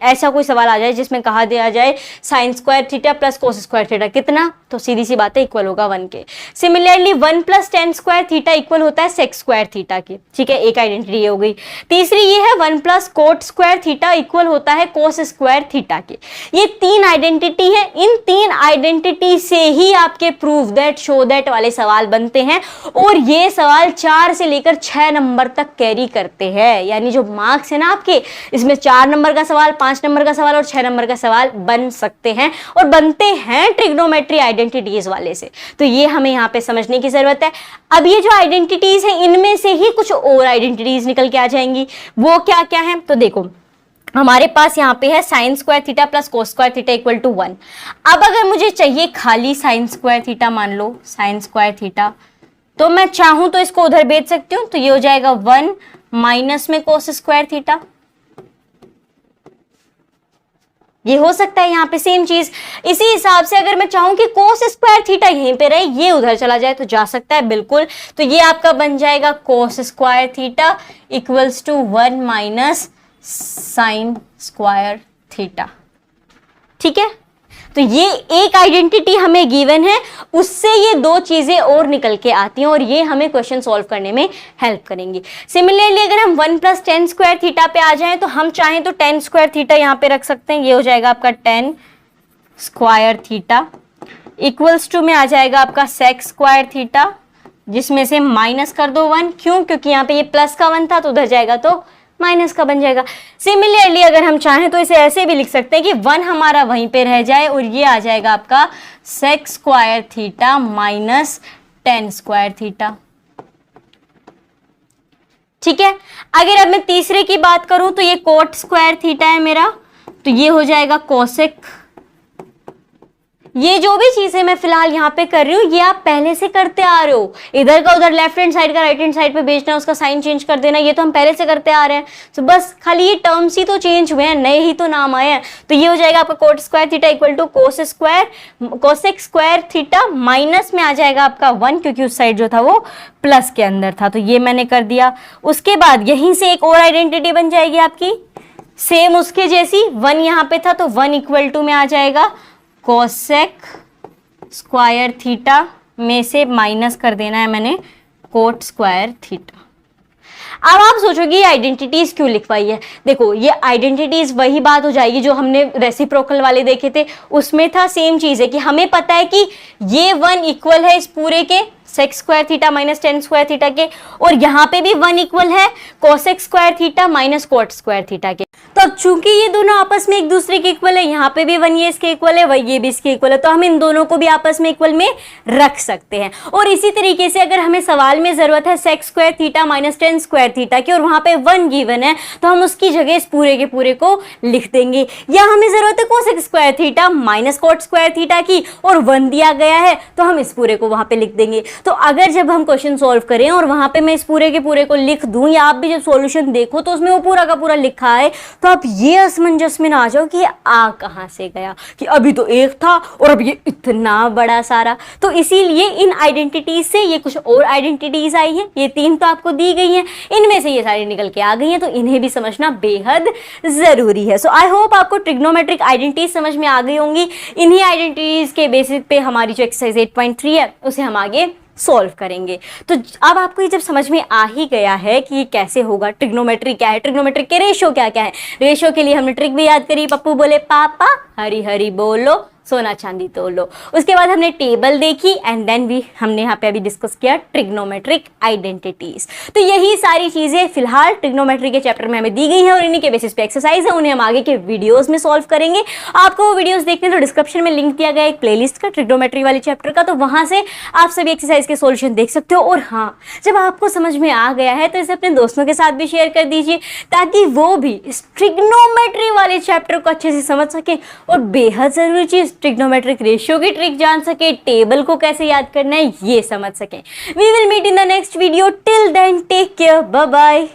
ऐसा कोई सवाल आ जाए जिसमें कहा दिया जाए sign square theta plus cos square theta कितना, तो सीधी सी बात है इक्वल होगा 1 के। Similarly 1 + tan square theta equal होता है सेक स्क्वायर थीटा के, ठीक है, एक आइडेंटिटी हो गई। तीसरी ये है 1 + कोट स्क्वायर थीटा इक्वल होता है कोस स्क्वायर थीटा के। ये 3 आइडेंटिटी है, इन 3 आइडेंटिटी से ही आपके प्रूव दैट, शो दैट वाले सवाल बनते हैं, और ये सवाल 4 से लेकर 6 नंबर तक कैरी करते हैं। यानी जो मार्क्स है ना आपके, इसमें 4 नंबर का सवाल, 5 नंबर का सवाल और 6 नंबर का सवाल बन सकते हैं, और बनते हैं ट्रिग्नोमेट्री आइडेंटिटीज वाले से। तो ये हमें यहाँ पे समझने की जरूरत है। अब ये जो आइडेंटिटीज है इनमें से ही कुछ और आइडेंटिटीज निकल के आ जाएंगी। वो क्या क्या है? तो देखो हमारे पास यहाँ पे है sine square theta plus cos square theta equal to 1। अब अगर मुझे चाहिए खाली साइन स्क्वायर थीटा, मान लो साइन स्क्वायर थीटा तो मैं चाहूं तो इसको उधर भेज सकती हूँ, तो ये हो जाएगा 1 माइनस में कोस स्क्वायर थीटा। ये हो सकता है यहाँ पे सेम चीज। इसी हिसाब से अगर मैं चाहूं कि कोस स्क्वायर थीटा यहीं पे रहे, ये उधर चला जाए, तो जा सकता है बिल्कुल। तो ये आपका बन जाएगा cos square theta equals to 1 minus sine square theta. ठीक है, तो ये एक आइडेंटिटी हमें गिवन है, उससे ये दो चीजें और निकल के आती हैं और ये हमें क्वेश्चन सॉल्व करने में हेल्प करेंगी। सिमिलरली अगर हम 1 प्लस टेन स्क्वायर थीटा पे आ जाएं तो हम चाहें तो टेन स्क्वायर थीटा यहाँ पे रख सकते हैं। ये हो जाएगा आपका 10 स्क्वायर थीटा इक्वल्स टू में आ जाएगा आपका सेक स्क्वायर थीटा, जिसमें से माइनस कर दो 1। क्यों? क्योंकि यहाँ पे ये प्लस का 1 था, तो उधर जाएगा तो माइनस का बन जाएगा। सिमिलरली अगर हम चाहें तो इसे ऐसे भी लिख सकते हैं कि 1 हमारा वहीं पे रह जाए और ये आ जाएगा आपका sec square theta minus 10 square theta. ठीक है, अगर अब मैं तीसरे की बात करूं तो ये कोट स्क्वायर थीटा है मेरा, तो ये हो जाएगा कोसेक। ये जो भी चीजें मैं फिलहाल यहाँ पे कर रही हूँ ये आप पहले से करते आ रहे हो। इधर का उधर लेफ्ट हैंड साइड का राइट हैंड साइड पे भेजना, उसका साइन चेंज कर देना, ये तो हम पहले से करते आ रहे हैं। तो बस खाली ये टर्म्स ही तो चेंज हुए हैं, नए ही तो नाम आए हैं। तो ये हो जाएगा आपका cot square theta equal to cosec square theta minus में आ जाएगा आपका 1, क्योंकि उस साइड जो था वो प्लस के अंदर था, तो ये मैंने कर दिया। उसके बाद यहीं से एक और आइडेंटिटी बन जाएगी आपकी सेम उसके जैसी। 1 यहाँ पे था तो 1 इक्वल टू में आ जाएगा कोसेक स्क्वायर थीटा में से माइनस कर देना है मैंने कोट स्क्वायर थीटा। अब आप सोचोगे ये आइडेंटिटीज क्यों लिखवाई है? देखो, ये आइडेंटिटीज वही बात हो जाएगी जो हमने रेसिप्रोकल वाले देखे थे, उसमें था सेम चीज है कि हमें पता है कि ये 1 इक्वल है इस पूरे के sec square theta minus 10 square theta के, और यहाँ पे भी 1 इक्वल है cosec square theta minus cot square theta के। तो अब चूंकि ये दोनों आपस में एक दूसरे के इक्वल है, यहाँ पे भी 1 ये इसके इक्वल है, वही ये भी इसके इक्वल है, तो हम इन दोनों को भी आपस में इक्वल में रख सकते हैं। और इसी तरीके से अगर हमें सवाल में जरूरत है sec square theta minus 10 square theta की और वहां पे 1 गिवन है, तो हम उसकी जगह इस पूरे के पूरे को लिख देंगे। या हमें जरूरत है cosec square theta minus cot square theta की और 1 दिया गया है, तो हम इस पूरे को वहां पे लिख देंगे। तो अगर जब हम क्वेश्चन सॉल्व करें और वहां पे मैं इस पूरे के पूरे को लिख दूं, या आप भी जब सॉल्यूशन देखो तो उसमें वो पूरा का पूरा लिखा है, तो आप ये असमंजस में ना आ जाओ कि ये आ कहां से गया, कि अभी तो एक था और अब ये इतना बड़ा सारा। तो इसीलिए इन आइडेंटिटीज से ये कुछ और आइडेंटिटीज आई हैं, ये 3 तो आपको दी गई हैं, इनमें से ये सारी निकल के आ गई हैं, तो इन्हें भी समझना बेहद जरूरी है। सो आई होप आपको ट्रिग्नोमेट्रिक आइडेंटिटीज समझ में आ गई होंगी। इन्हीं आइडेंटिटीज के बेसिस पे हमारी जो एक्सरसाइज 8.3 है उसे हम आगे सॉल्व करेंगे। तो अब आपको ये जब समझ में आ ही गया है कि ये कैसे होगा, ट्रिग्नोमेट्री क्या है, ट्रिग्नोमेट्री के रेशो क्या क्या है, रेशो के लिए हमने ट्रिक भी याद करी, पप्पू बोले पापा हरी हरी बोलो सोना चांदी तोलो। उसके बाद हमने टेबल देखी एंड देन भी हमने यहाँ पे अभी डिस्कस किया ट्रिग्नोमेट्रिक आइडेंटिटीज। तो यही सारी चीजें फिलहाल ट्रिग्नोमेट्री के चैप्टर में हमें दी गई हैं और इन्हीं के बेसिस पे एक्सरसाइज है, उन्हें हम आगे के वीडियोस में सॉल्व करेंगे। आपको वो वीडियोस देखने तो डिस्क्रिप्शन में लिंक दिया गया एक प्लेलिस्ट का ट्रिग्नोमेट्री वाले चैप्टर का, तो वहां से आप सभी एक्सरसाइज के सॉल्यूशन देख सकते हो। और हाँ, जब आपको समझ में आ गया है तो इसे अपने दोस्तों के साथ भी शेयर कर दीजिए, ताकि वो भी इस ट्रिग्नोमेट्री वाले चैप्टर को अच्छे से समझ सके और बेहद जरूरी चीज ट्रिग्नोमेट्रिक रेशियो की ट्रिक जान सके, टेबल को कैसे याद करना है ये समझ सके। We will meet in the next video. Till then take care, bye bye.